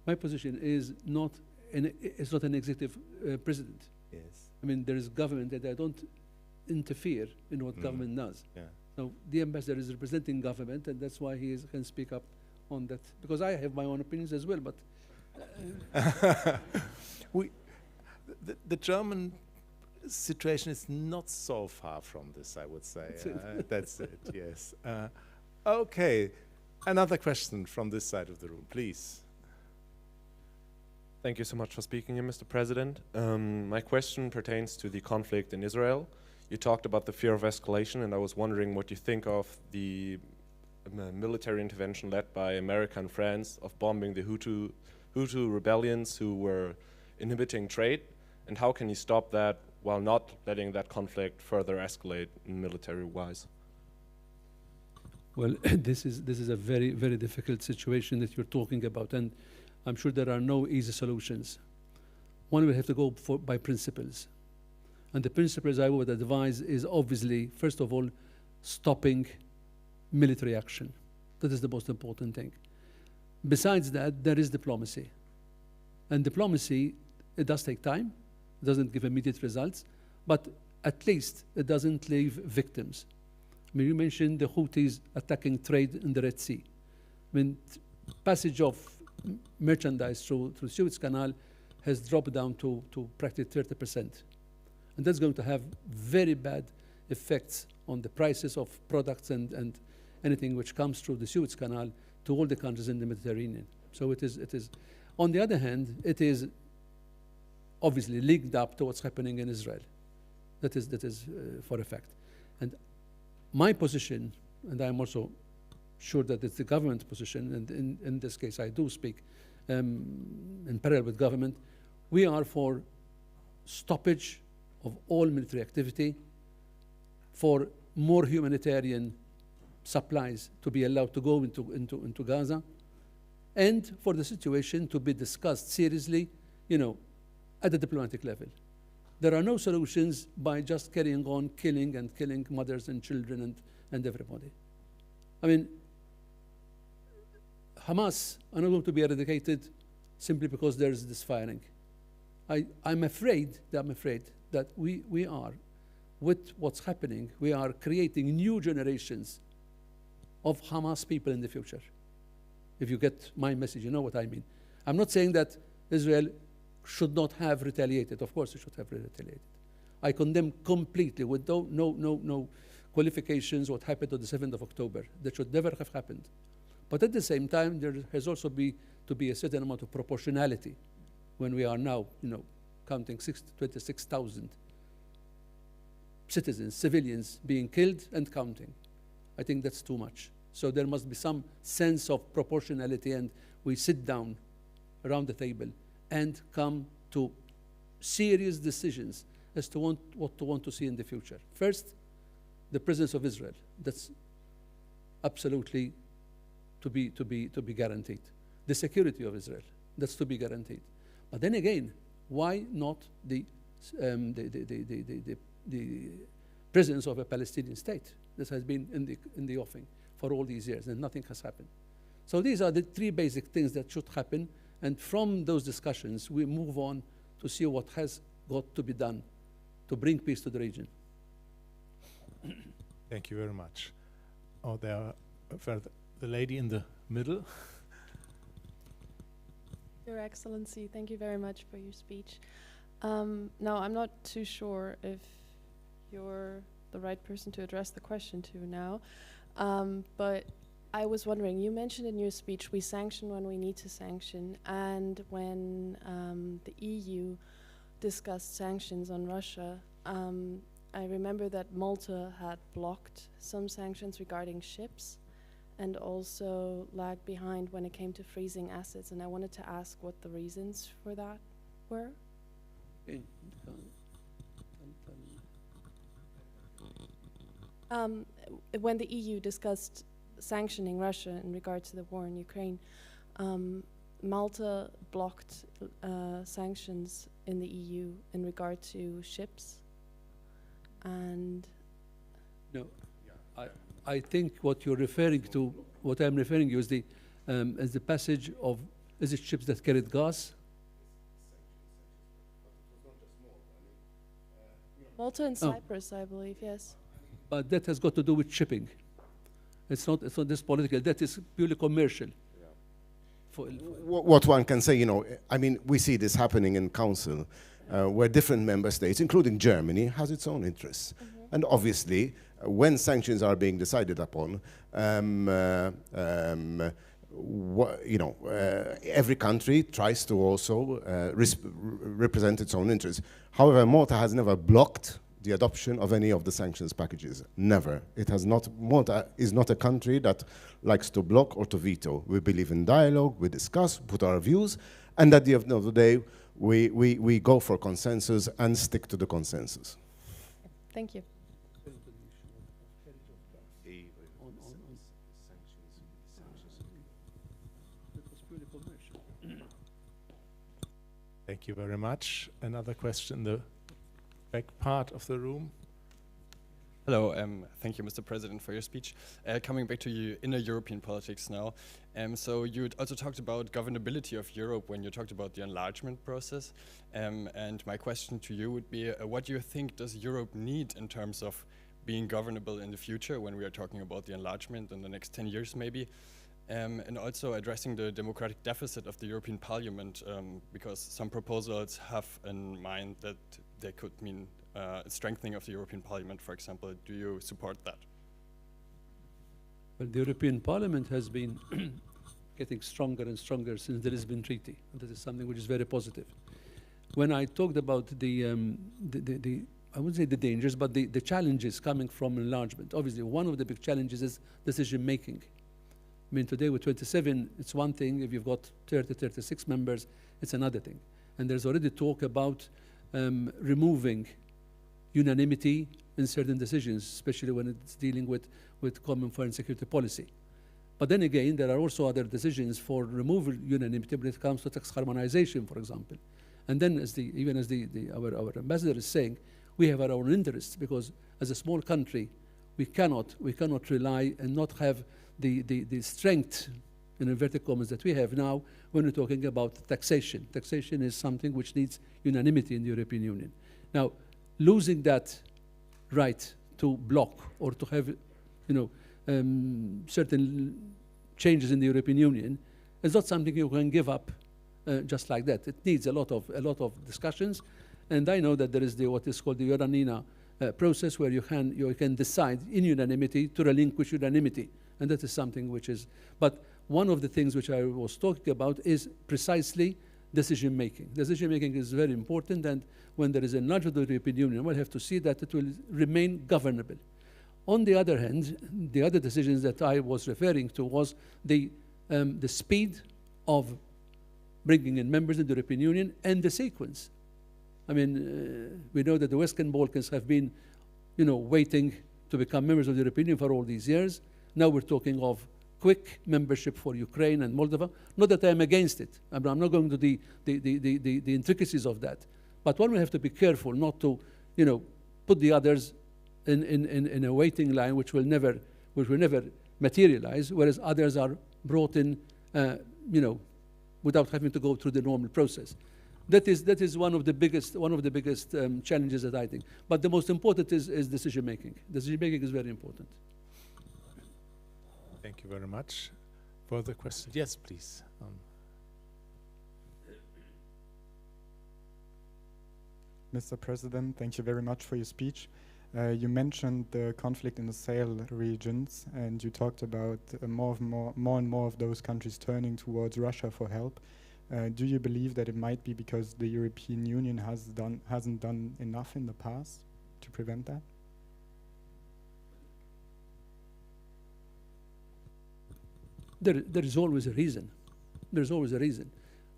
My position is not an executive president. Yes. I mean, there is government, that I don't interfere in what government does. Yeah. So the ambassador is representing government, and that's why he can speak up on that. Because I have my own opinions as well, but the German situation is not so far from this, I would say. That's it, yes. Okay, another question from this side of the room, please. Thank you so much for speaking here, Mr. President. My question pertains to the conflict in Israel. You talked about the fear of escalation, and I was wondering what you think of the military intervention led by America and France of bombing the Hutu rebellions who were inhibiting trade, and how can you stop that while not letting that conflict further escalate military-wise? Well, this is a very, very difficult situation that you're talking about, and I'm sure there are no easy solutions. One, we have to go by principles. And the principles I would advise is obviously, first of all, stopping military action. That is the most important thing. Besides that, there is diplomacy. And diplomacy, it does take time. It doesn't give immediate results, but at least it doesn't leave victims. I mean, you mentioned the Houthis attacking trade in the Red Sea. I mean, passage of merchandise through Suez Canal has dropped down to practically 30%. And that's going to have very bad effects on the prices of products and anything which comes through the Suez Canal to all the countries in the Mediterranean. So it is. On the other hand, it is obviously linked up to what's happening in Israel. That is for a fact. And my position, and I'm also sure that it's the government position, and in this case I do speak in parallel with government, we are for stoppage of all military activity, for more humanitarian supplies to be allowed to go into Gaza, and for the situation to be discussed seriously, at the diplomatic level. There are no solutions by just carrying on killing mothers and children and everybody. I mean, Hamas are not going to be eradicated simply because there is this firing. I'm afraid that we are, with what's happening, we are creating new generations of Hamas people in the future. If you get my message, you know what I mean. I'm not saying that Israel should not have retaliated. Of course it should have retaliated. I condemn completely, with no qualifications, what happened on the 7th of October. That should never have happened. But at the same time, there has also to be a certain amount of proportionality when we are now, counting 26,000 citizens, civilians being killed and counting. I think that's too much. So there must be some sense of proportionality, and we sit down around the table and come to serious decisions as to what to want to see in the future. First, the presence of Israel. That's absolutely to be guaranteed. The security of Israel. That's to be guaranteed. But then again, why not the presence of a Palestinian state? This has been in the offing for all these years, and nothing has happened. So these are the three basic things that should happen, and from those discussions, we move on to see what has got to be done to bring peace to the region. Thank you very much. Oh, there are further. The lady in the middle. Your Excellency, thank you very much for your speech. Now, I'm not too sure if you're the right person to address the question to now, but I was wondering, you mentioned in your speech we sanction when we need to sanction, and when the EU discussed sanctions on Russia, I remember that Malta had blocked some sanctions regarding ships and also lagged behind when it came to freezing assets, and I wanted to ask what the reasons for that were. When the EU discussed sanctioning Russia in regard to the war in Ukraine, Malta blocked sanctions in the EU in regard to ships, and no, I think what you're referring to, what I'm referring to, is the passage of, is it ships that carried gas? Malta and Cyprus, I believe, yes. But that has got to do with shipping. It's not this political, that is purely commercial. What one can say, I mean, we see this happening in Council, where different member states, including Germany, has its own interests. And obviously, when sanctions are being decided upon, every country tries to also represent its own interests. However, Malta has never blocked the adoption of any of the sanctions packages. Never. It has not. Malta is not a country that likes to block or to veto. We believe in dialogue, we discuss, put our views, and at the end of the day, we go for consensus and stick to the consensus. Thank you. Thank you very much. Another question in the back part of the room. Hello, thank you, Mr. President, for your speech. Coming back to you inner European politics now. So you also talked about governability of Europe when you talked about the enlargement process. And my question to you would be, what do you think does Europe need in terms of being governable in the future when we are talking about the enlargement in the next 10 years maybe? And also addressing the democratic deficit of the European Parliament, because some proposals have in mind that they could mean strengthening of the European Parliament, for example. Do you support that? Well, the European Parliament has been getting stronger and stronger since the Lisbon Treaty, and this is something which is very positive. When I talked about I wouldn't say the dangers, but the challenges coming from enlargement, obviously one of the big challenges is decision making. I mean, today with 27, it's one thing. If you've got 30, 36 members, it's another thing. And there's already talk about removing unanimity in certain decisions, especially when it's dealing with common foreign security policy. But then again, there are also other decisions for removal unanimity when it comes to tax harmonization, for example. And then, even as our ambassador is saying, we have our own interests, because as a small country, we cannot rely and not have the strength, in inverted commas, that we have now when we're talking about taxation. Taxation is something which needs unanimity in the European Union. Now, losing that right to block or to have, certain changes in the European Union is not something you can give up just like that. It needs a lot of discussions, and I know that there is what is called the Uranina process, where you can decide in unanimity to relinquish unanimity. And that is something which is, but one of the things which I was talking about is precisely decision making. Decision making is very important, and when there is a enlargement of the European Union, we'll have to see that it will remain governable. On the other hand, the other decisions that I was referring to was the speed of bringing in members in the European Union and the sequence. I mean, we know that the Western Balkans have been, waiting to become members of the European Union for all these years. Now we're talking of quick membership for Ukraine and Moldova. Not that I'm against it. I'm not going to the intricacies of that. But one will have to be careful not to, put the others in a waiting line which will never materialize, whereas others are brought in, without having to go through the normal process. That is one of the biggest challenges that I think. But the most important is decision making. Decision making is very important. Thank you very much. Further questions? Yes, please. Mr. President, thank you very much for your speech. You mentioned the conflict in the Sahel regions, and you talked about more and more of those countries turning towards Russia for help. Do you believe that it might be because the European Union hasn't done enough in the past to prevent that? There is always a reason. There's always a reason.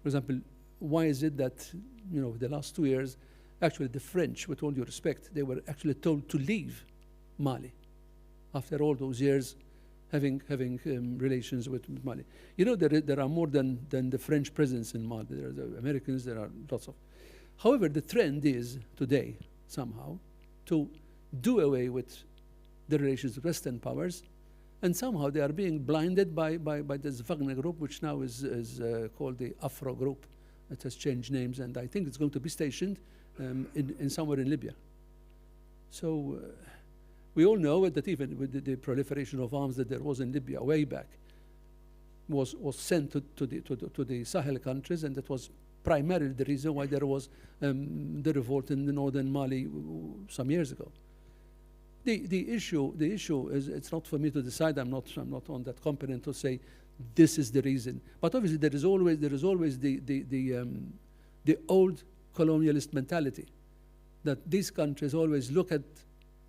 For example, why is it that, the last 2 years, actually the French, with all due respect, they were actually told to leave Mali after all those years having relations with Mali. There are more than the French presence in Mali. There are the Americans, there are lots of. However, the trend is today, somehow, to do away with the relations with Western powers, and somehow they are being blinded by this Wagner group, which now is called the Afro group. It has changed names, and I think it's going to be stationed in somewhere in Libya. So we all know that even with the proliferation of arms that there was in Libya way back, was sent to the Sahel countries, and that was primarily the reason why there was the revolt in the northern Mali some years ago. The issue is, it's not for me to decide. I'm not on that competent to say this is the reason. But obviously there is always the old colonialist mentality that these countries always look at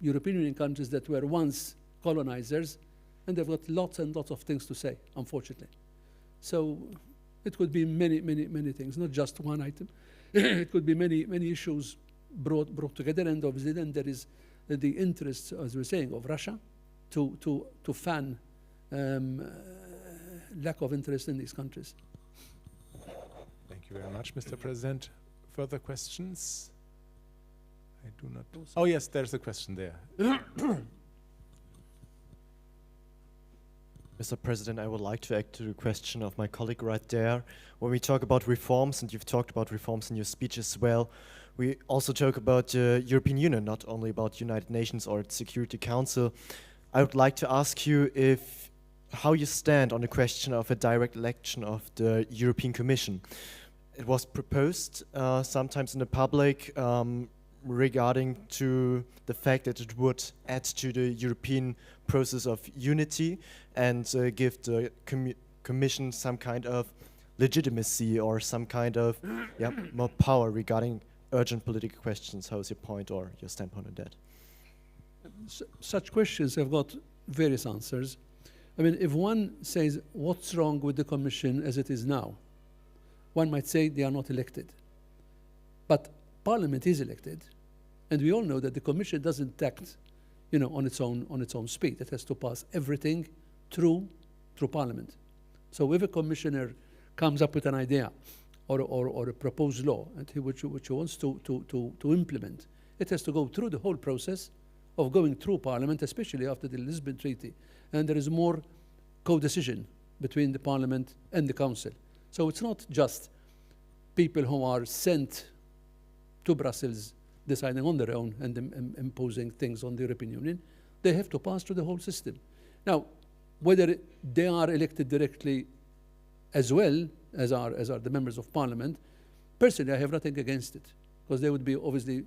European Union countries that were once colonizers, and they've got lots and lots of things to say, unfortunately. So it could be many things, not just one item. It could be many issues brought together, and obviously then there is the interest, as we're saying, of Russia to fan lack of interest in these countries. Thank you very much, Mr. President. Further questions? I do not. Oh yes, there's a question there. Mr. President, I would like to add to the question of my colleague right there. When we talk about reforms, and you've talked about reforms in your speech as well, we also talk about the European Union, not only about United Nations or its Security Council. I would like to ask you how you stand on the question of a direct election of the European Commission. It was proposed sometimes in the public regarding to the fact that it would add to the European process of unity and give the Commission some kind of legitimacy or some kind of more power regarding urgent political questions. How is your point or your standpoint on that? Such questions have got various answers. I mean, if one says, what's wrong with the Commission as it is now? One might say they are not elected. But Parliament is elected, and we all know that the Commission doesn't act, on its own speed. It has to pass everything through Parliament. So if a commissioner comes up with an idea or a proposed law which he wants to implement, it has to go through the whole process of going through Parliament, especially after the Lisbon Treaty. And there is more co-decision between the Parliament and the Council. So it's not just people who are sent to Brussels deciding on their own and imposing things on the European Union. They have to pass through the whole system. Now, whether they are elected directly as well as are the members of Parliament, personally I have nothing against it, because they would be obviously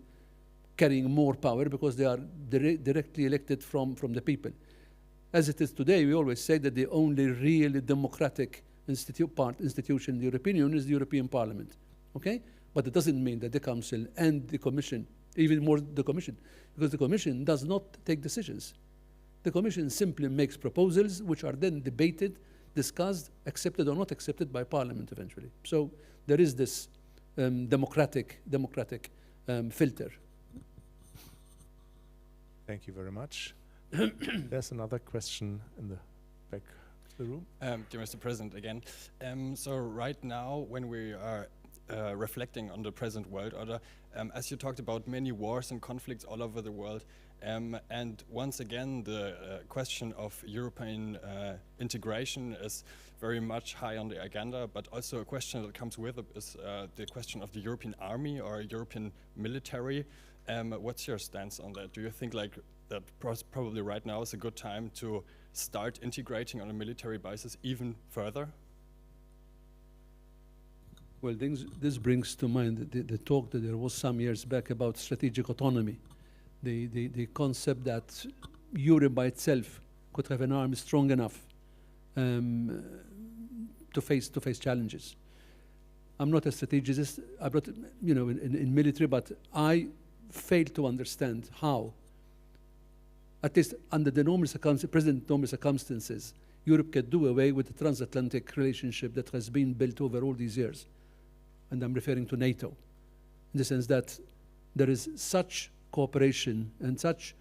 carrying more power because they are directly elected from the people. As it is today, we always say that the only really democratic institution in the European Union is the European Parliament, okay? But it doesn't mean that the Council and the Commission, even more the Commission, because the Commission does not take decisions. The Commission simply makes proposals which are then debated, discussed, accepted or not accepted by Parliament eventually. So there is this democratic filter. Thank you very much. There's another question in the back of the room. Dear Mr. President, again. So right now, when we are reflecting on the present world order, as you talked about many wars and conflicts all over the world, and once again, the question of European integration is very much high on the agenda, but also a question that comes with it is the question of the European army or European military. What's your stance on that? Do you think that probably right now is a good time to start integrating on a military basis even further? Well, this brings to mind the talk that there was some years back about strategic autonomy, the concept that Europe by itself could have an army strong enough to face challenges. I'm not a strategist, I'm not, in military, but I fail to understand how, at least under the normal circumstances, Europe can do away with the transatlantic relationship that has been built over all these years. And I'm referring to NATO, in the sense that there is such cooperation and such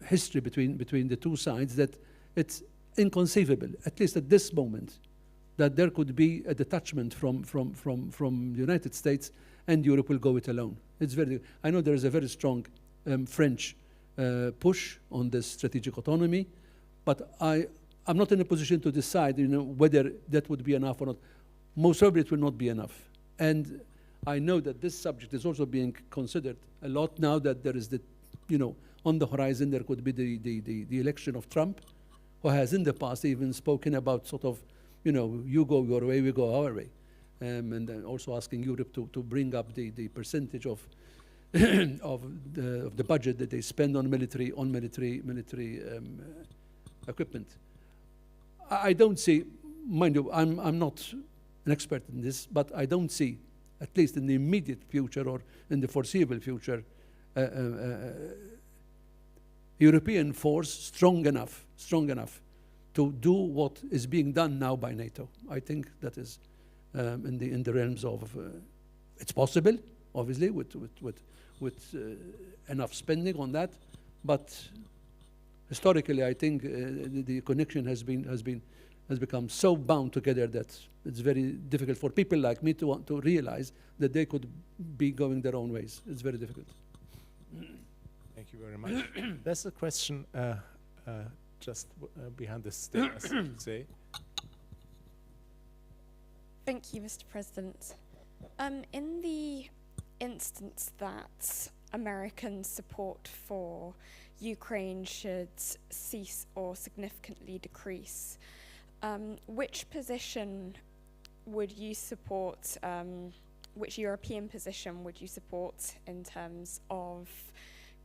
history between the two sides that it's inconceivable, at least at this moment, that there could be a detachment from the United States and Europe will go it alone. I know there is a very strong French push on this strategic autonomy, but I'm not in a position to decide, whether that would be enough or not. Most probably it will not be enough. And I know that this subject is also being considered a lot now that there is on the horizon there could be the election of Trump, who has in the past even spoken about sort of, you go your way, we go our way. And then also asking Europe to bring up the percentage of the budget that they spend on military equipment. I don't see, mind you, I'm not an expert in this, but I don't see, at least in the immediate future or in the foreseeable future, European force strong enough to do what is being done now by NATO. I think that is in the realms of, it's possible, obviously, with enough spending on that, but historically, I think the connection has become so bound together that it's very difficult for people like me to realize that they could be going their own ways. It's very difficult. Thank you very much. There's a question just behind the stairs. Say. Thank you, Mr. President. In the instance that American support for Ukraine should cease or significantly decrease, which position would you support, which European position would you support in terms of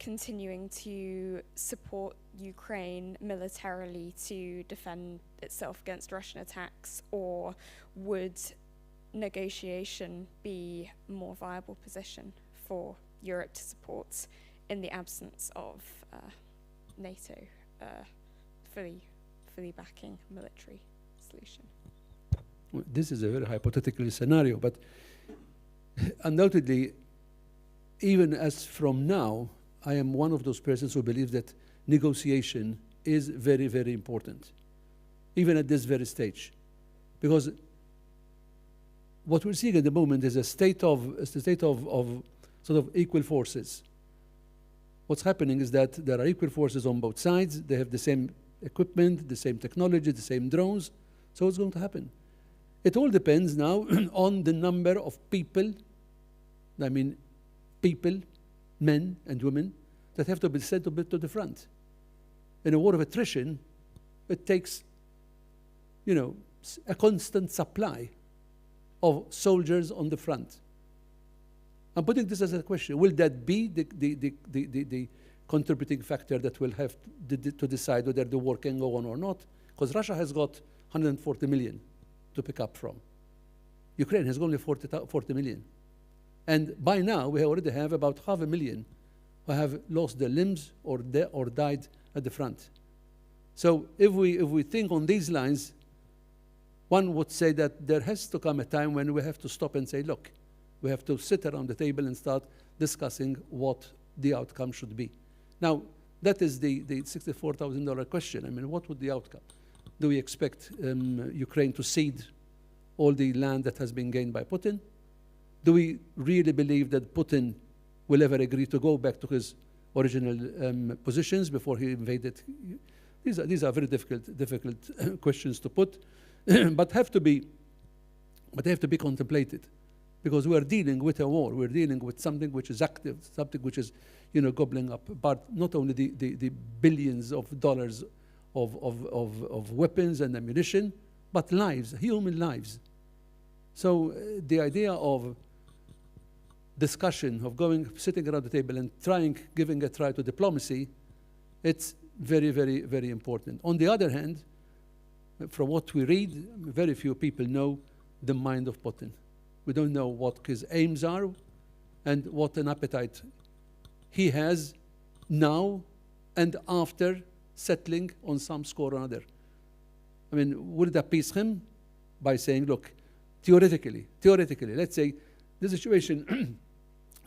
continuing to support Ukraine militarily to defend itself against Russian attacks, or would negotiation be a more viable position for Europe to support in the absence of NATO fully backing military solution? Well, this is a very hypothetical scenario, but undoubtedly, even as from now, I am one of those persons who believe that negotiation is very, very important, even at this very stage, because what we're seeing at the moment is a state of sort of equal forces. What's happening is that there are equal forces on both sides. They have the same equipment, the same technology, the same drones. So what's going to happen? It all depends now on the number of people, I mean people, men and women, that have to be sent to the front. In a war of attrition, it takes, you know, a constant supply of soldiers on the front. I'm putting this as a question. Will that be the contributing factor that will have to decide whether the war can go on or not? Because Russia has got 140 million to pick up from. Ukraine has only 40 million. And by now, we already have about 500,000 who have lost their limbs or died at the front. So if we think on these lines, one would say that there has to come a time when we have to stop and say, look, we have to sit around the table and start discussing what the outcome should be. Now, that is the $64,000 question. I mean, what would the outcome? Do we expect Ukraine to cede all the land that has been gained by Putin? Do we really believe that Putin will ever agree to go back to his original positions before he invaded? These are very difficult questions to put, but have to be contemplated, because we are dealing with a war. We're dealing with something which is active, something which is, you know, gobbling up, but not only the billions of dollars of weapons and ammunition, but lives, human lives. So the idea of discussion, of sitting around the table and giving a try to diplomacy, it's very, very, very important. On the other hand, from what we read, very few people know the mind of Putin. We don't know what his aims are and what an appetite he has now and after settling on some score or another. I mean, would it appease him by saying, look, theoretically, let's say the situation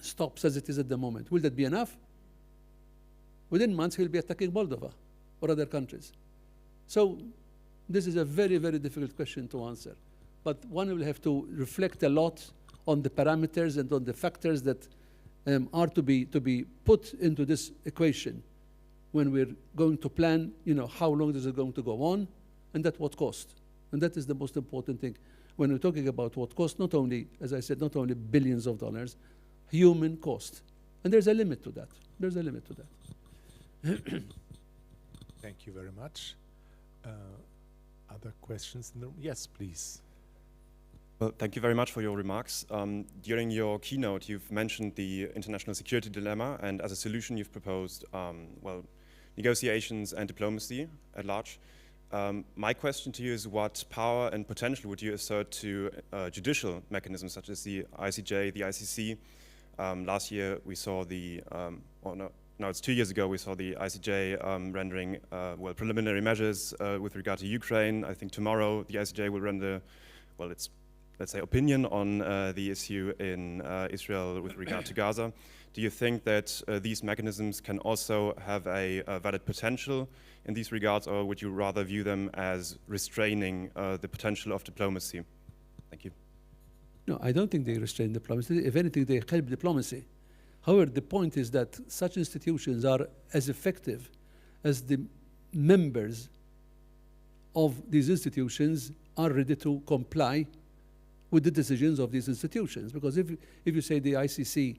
stops as it is at the moment. Will that be enough? Within months, he'll be attacking Moldova or other countries. So this is a very, very difficult question to answer. But one will have to reflect a lot on the parameters and on the factors that are to be put into this equation when we're going to plan, you know, how long is it going to go on and at what cost. And that is the most important thing. When we're talking about what cost, not only, as I said, not only billions of dollars, human cost. And there's a limit to that. There's a limit to that. Thank you very much. Other questions in the room? Yes, please. Well, thank you very much for your remarks. During your keynote, you've mentioned the international security dilemma, and as a solution, you've proposed, well, negotiations and diplomacy at large. My question to you is, what power and potential would you assert to judicial mechanisms such as the ICJ, the ICC? Last year we saw the, now it's 2 years ago, we saw the ICJ rendering well, preliminary measures with regard to Ukraine. I think tomorrow the ICJ will render, well, its, let's say, opinion on the issue in Israel with regard to Gaza. Do you think that these mechanisms can also have a valid potential in these regards, or would you rather view them as restraining the potential of diplomacy? Thank you. No, I don't think they restrain diplomacy. If anything, they help diplomacy. However, the point is that such institutions are as effective as the members of these institutions are ready to comply with the decisions of these institutions. Because if you say the ICC,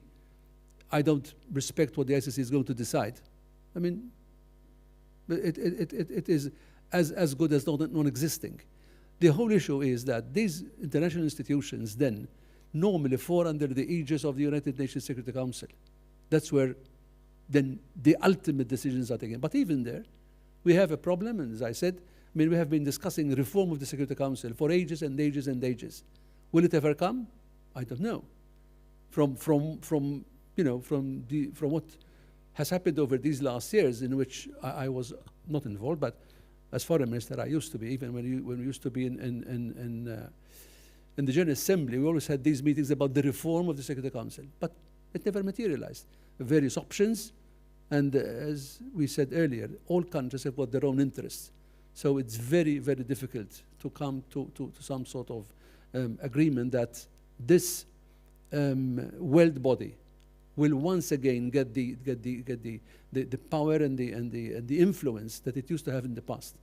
I don't respect what the ICC is going to decide, I mean, it is as good as non-existing. The whole issue is that these international institutions then normally fall under the aegis of the United Nations Security Council. That's where then the ultimate decisions are taken. But even there, we have a problem, and as I said, I mean, we have been discussing reform of the Security Council for ages and ages and ages. Will it ever come? I don't know. From what has happened over these last years, in which I was not involved, but as foreign minister I used to be, even when we used to be in the General Assembly, we always had these meetings about the reform of the Security Council, but it never materialized. Various options, and as we said earlier, all countries have got their own interests. So it's very, very difficult to come to some sort of agreement that this world body will once again get the power and the influence that it used to have in the past.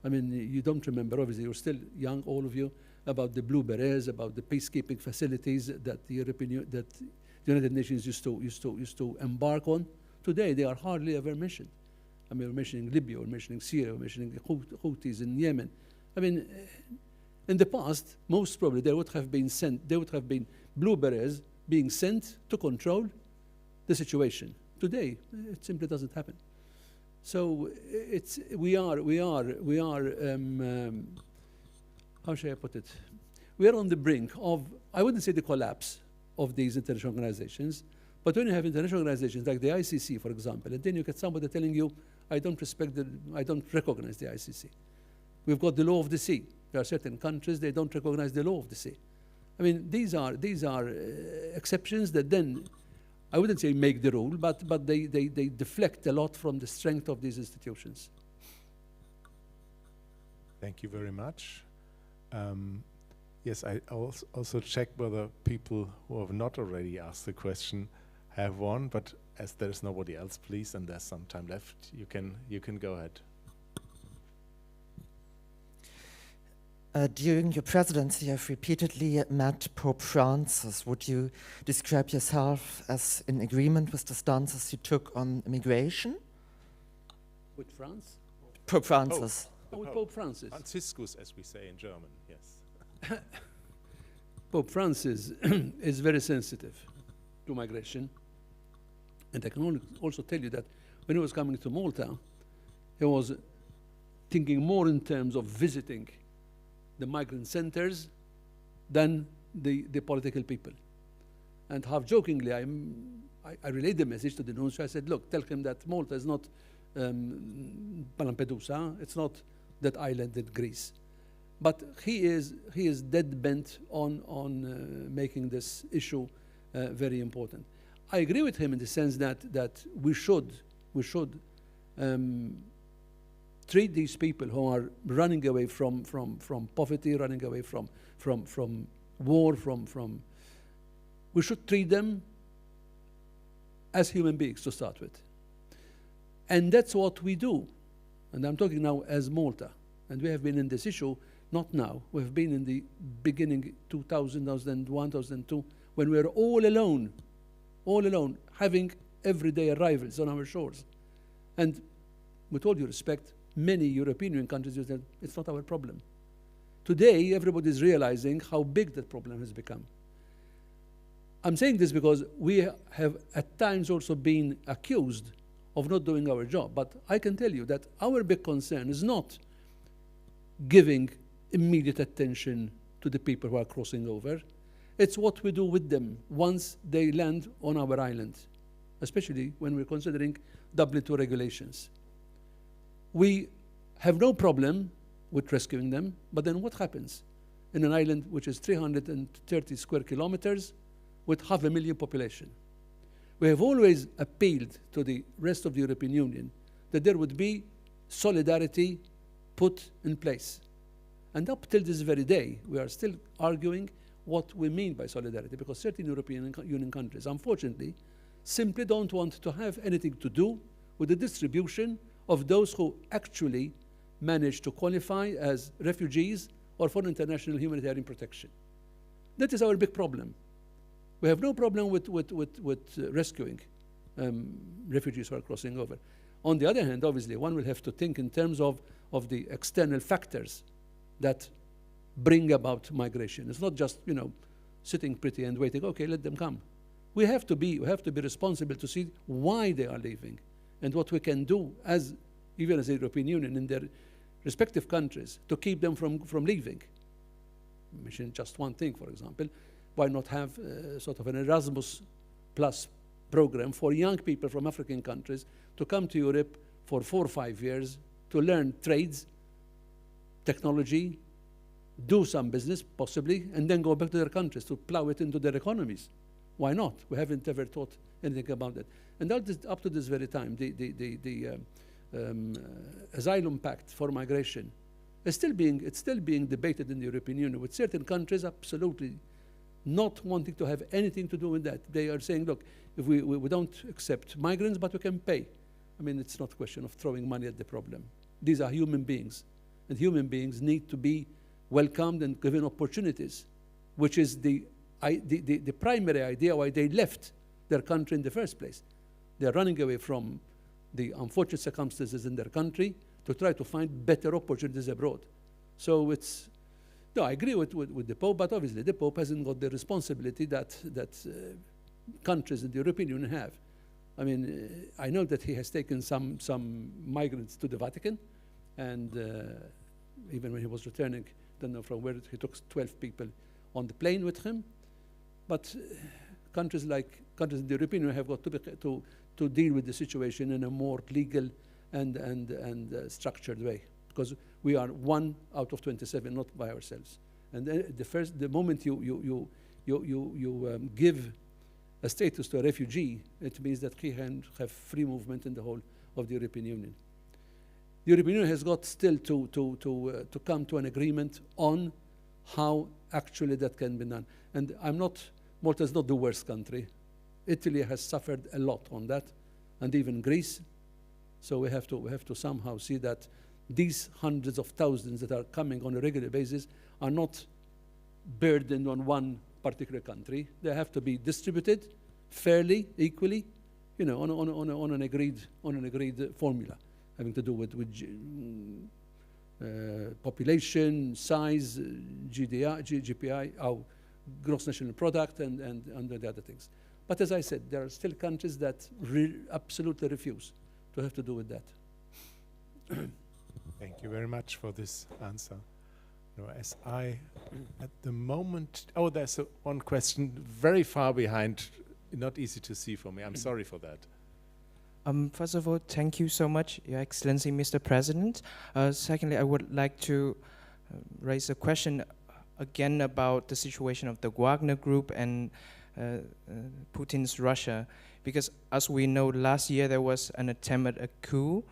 I mean, you don't remember, obviously, you're still young, all of you, about the blue berets, about the peacekeeping facilities that the United Nations used to embark on. Today, they are hardly ever mentioned. I mean, we're mentioning Libya, we're mentioning Syria, we're mentioning the Houthis in Yemen. I mean, in the past, most probably there would have been blue berets being sent to control the situation. Today, it simply doesn't happen. So we are how shall I put it? We are on the brink of, I wouldn't say the collapse of these international organizations, but when you have international organizations like the ICC, for example, and then you get somebody telling you, I don't recognize the ICC. We've got the law of the sea. There are certain countries, they don't recognize the law of the sea. I mean, these are exceptions that then, I wouldn't say make the rule, but they deflect a lot from the strength of these institutions. Thank you very much. Yes, I also check whether people who have not already asked the question have one, but as there is nobody else, please, and there's some time left, you can go ahead. During your presidency, you have repeatedly met Pope Francis. Would you describe yourself as in agreement with the stances you took on immigration? With France? Pope Francis. With Pope Francis. Franziskus, as we say in German, yes. Pope Francis is very sensitive to migration. And I can also tell you that when he was coming to Malta, he was thinking more in terms of visiting the migrant centers than the political people. And half jokingly, I relayed the message to the nuncio. I said, look, tell him that Malta is not Lampedusa, it's not that island in Greece. But he is dead bent on making this issue very important. I agree with him in the sense that we should treat these people who are running away from poverty, running away from war, we should treat them as human beings to start with. And that's what we do. And I'm talking now as Malta. And we have been in this issue, not now. We have been in the beginning, 2000, 2001, 2002, when we were all alone, having everyday arrivals on our shores. And with all due respect, many European countries said, it's not our problem. Today, everybody is realizing how big that problem has become. I'm saying this because we have at times also been accused of not doing our job. But I can tell you that our big concern is not giving immediate attention to the people who are crossing over. It's what we do with them once they land on our island, especially when we're considering Dublin II regulations. We have no problem with rescuing them, but then what happens in an island which is 330 square kilometers with 500,000 population? We have always appealed to the rest of the European Union that there would be solidarity put in place. And up till this very day, we are still arguing what we mean by solidarity, because certain European Union countries, unfortunately, simply don't want to have anything to do with the distribution of those who actually manage to qualify as refugees or for international humanitarian protection. That is our big problem. We have no problem with rescuing refugees who are crossing over. On the other hand, obviously, one will have to think in terms of the external factors that bring about migration. It's not just, you know, sitting pretty and waiting, okay, let them come. We have to be responsible to see why they are leaving and what we can do even as the European Union in their respective countries to keep them from leaving. Mention just one thing, for example, why not have sort of an Erasmus Plus program for young people from African countries to come to Europe for 4 or 5 years to learn trades, technology, do some business possibly, and then go back to their countries to plow it into their economies. Why not? We haven't ever thought anything about that. And up to this very time, the asylum pact for migration is still being debated in the European Union, with certain countries absolutely not wanting to have anything to do with that. They are saying, look, if we don't accept migrants, but we can pay. I mean, it's not a question of throwing money at the problem. These are human beings, and human beings need to be welcomed and given opportunities, which is the primary idea why they left their country in the first place. They are running away from the unfortunate circumstances in their country to try to find better opportunities abroad. So no, I agree with the Pope, but obviously the Pope hasn't got the responsibility that countries in the European Union have. I mean, I know that he has taken some migrants to the Vatican, and even when he was returning, don't know from where, he took 12 people on the plane with him. But countries in the European Union have got to deal with the situation in a more legal and structured way, because we are 1 out of 27, not by ourselves. And the moment you give a status to a refugee, it means that he can have free movement in the whole of the European Union. The European Union has got still to come to an agreement on how actually that can be done. And Malta is not the worst country. Italy has suffered a lot on that, and even Greece. So we have to somehow see that these hundreds of thousands that are coming on a regular basis are not burdened on one particular country. They have to be distributed fairly, equally, you know, on an agreed formula, having to do with population, size, GDPI, our gross national product, and the other things. But as I said, there are still countries that absolutely refuse to have to do with that. Thank you very much for this answer. No, at the moment, there's one question very far behind, not easy to see for me. I'm sorry for that. First of all, thank you so much, Your Excellency, Mr. President. Secondly, I would like to raise a question again about the situation of the Wagner Group and Putin's Russia, because as we know, last year there was an attempt at a coup,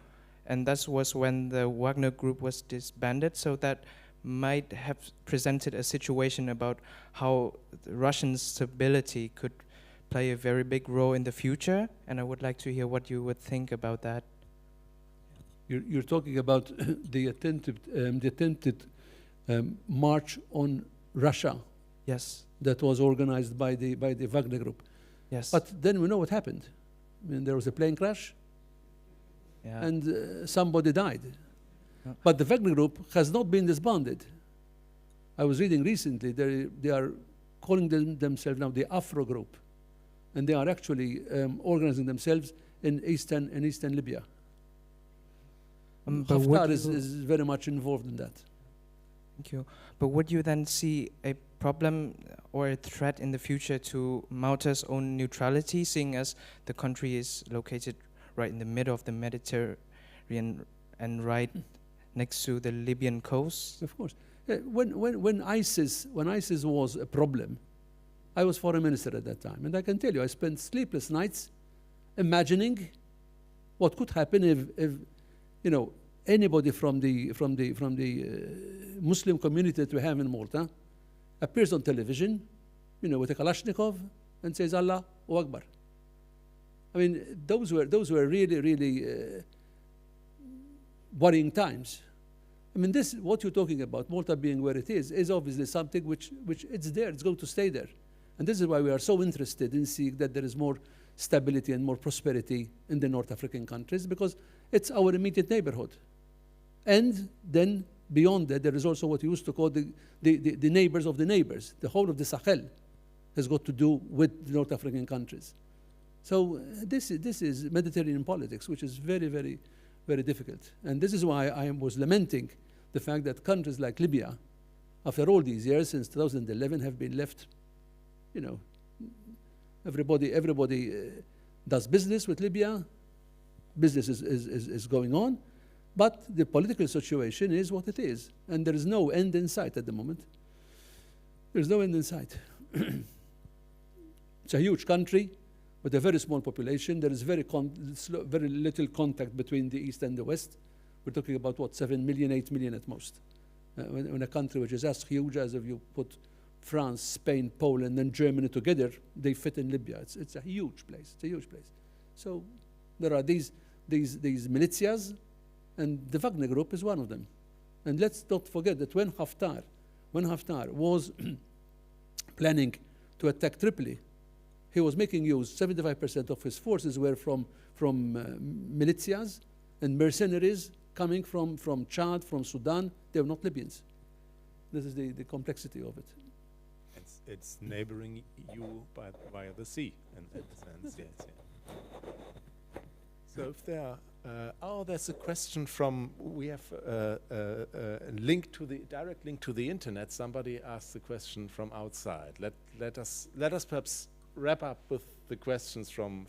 and that was when the Wagner Group was disbanded, so that might have presented a situation about how Russian stability could play a very big role in the future, and I would like to hear what you would think about that. You're talking about the attempted march on Russia. Yes. That was organized by the Wagner Group. Yes. But then we know what happened. I mean, there was a plane crash, and somebody died. But the Wagner Group has not been disbanded. I was reading recently, they are calling themselves now the Afro Group, and they are actually organizing themselves in eastern Libya. Haftar is very much involved in that. Thank you. But would you then see a problem or a threat in the future to Malta's own neutrality, seeing as the country is located right in the middle of the Mediterranean and right next to the Libyan coast? Of course. When ISIS was a problem, I was foreign minister at that time, and I can tell you, I spent sleepless nights imagining what could happen if you know, anybody from the Muslim community that we have in Malta appears on television, you know, with a Kalashnikov and says Allah Akbar. I mean, those were really worrying times. I mean, this, what you're talking about, Malta being where it is obviously something which it's there, it's going to stay there. And this is why we are so interested in seeing that there is more stability and more prosperity in the North African countries, because it's our immediate neighborhood. And then beyond that, there is also what you used to call the neighbors of the neighbors. The whole of the Sahel has got to do with the North African countries. So this is Mediterranean politics, which is very, very, very difficult. And this is why I was lamenting the fact that countries like Libya, after all these years, since 2011, have been left, you know, everybody does business with Libya, business is going on, but the political situation is what it is, and there is no end in sight at the moment. There is no end in sight. It's a huge country with a very small population. There is very little contact between the East and the West. We're talking about, what, 7 million, 8 million at most. When a country which is as huge as if you put France, Spain, Poland, and Germany together, they fit in Libya. It's a huge place. It's a huge place. So there are these militias, and the Wagner Group is one of them. And let's not forget that when Haftar was planning to attack Tripoli, he was making use, 75% of his forces were from militias and mercenaries coming from Chad, from Sudan. They were not Libyans. This is the complexity of it. It's neighboring you via the sea, in a sense. Yes, yeah. So if there are, there's a question from, we have a direct link to the internet. Somebody asked the question from outside. Let us perhaps wrap up with the questions from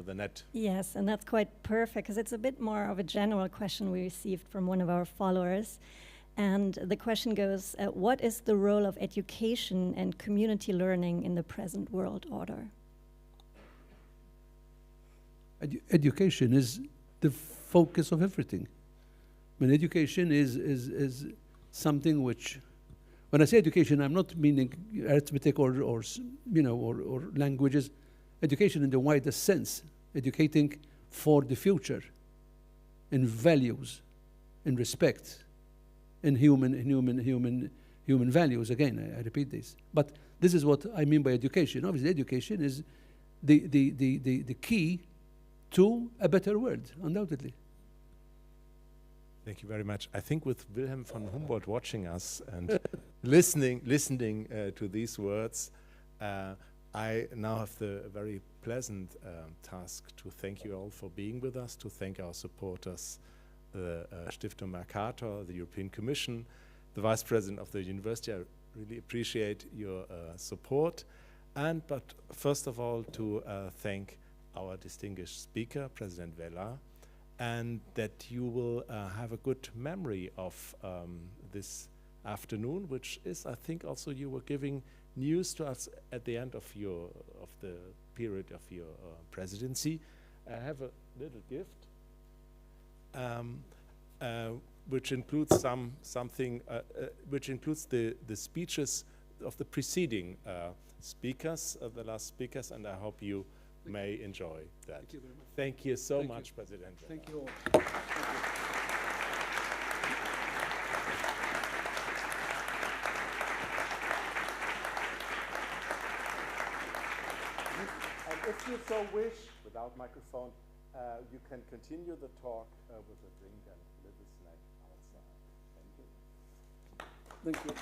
the net. Yes, and that's quite perfect, because it's a bit more of a general question we received from one of our followers. And the question goes, what is the role of education and community learning in the present world order? Education is the focus of everything. I mean, education is something which, when I say education, I'm not meaning arithmetic or languages. Education in the widest sense, educating for the future, in values, in respect, in human values. Again, I repeat this. But this is what I mean by education. Obviously, education is the key to a better world, undoubtedly. Thank you very much. I think with Wilhelm von Humboldt watching us and listening to these words, I now have the very pleasant task to thank you all for being with us, to thank our supporters, the Stiftung Mercator, the European Commission, the Vice President of the University. I really appreciate your support. But first of all, to thank our distinguished speaker, President Vella, and that you will have a good memory of this afternoon, which is, I think, also you were giving news to us at the end of the period of your presidency. I have a little gift, which includes which includes the speeches of the preceding speakers, the last speakers, and I hope you may enjoy that. Thank you very much. Thank you so much, President. Thank you all. And if you so wish, without microphone, you can continue the talk with a drink and a little snack outside. Thank you. Thank you.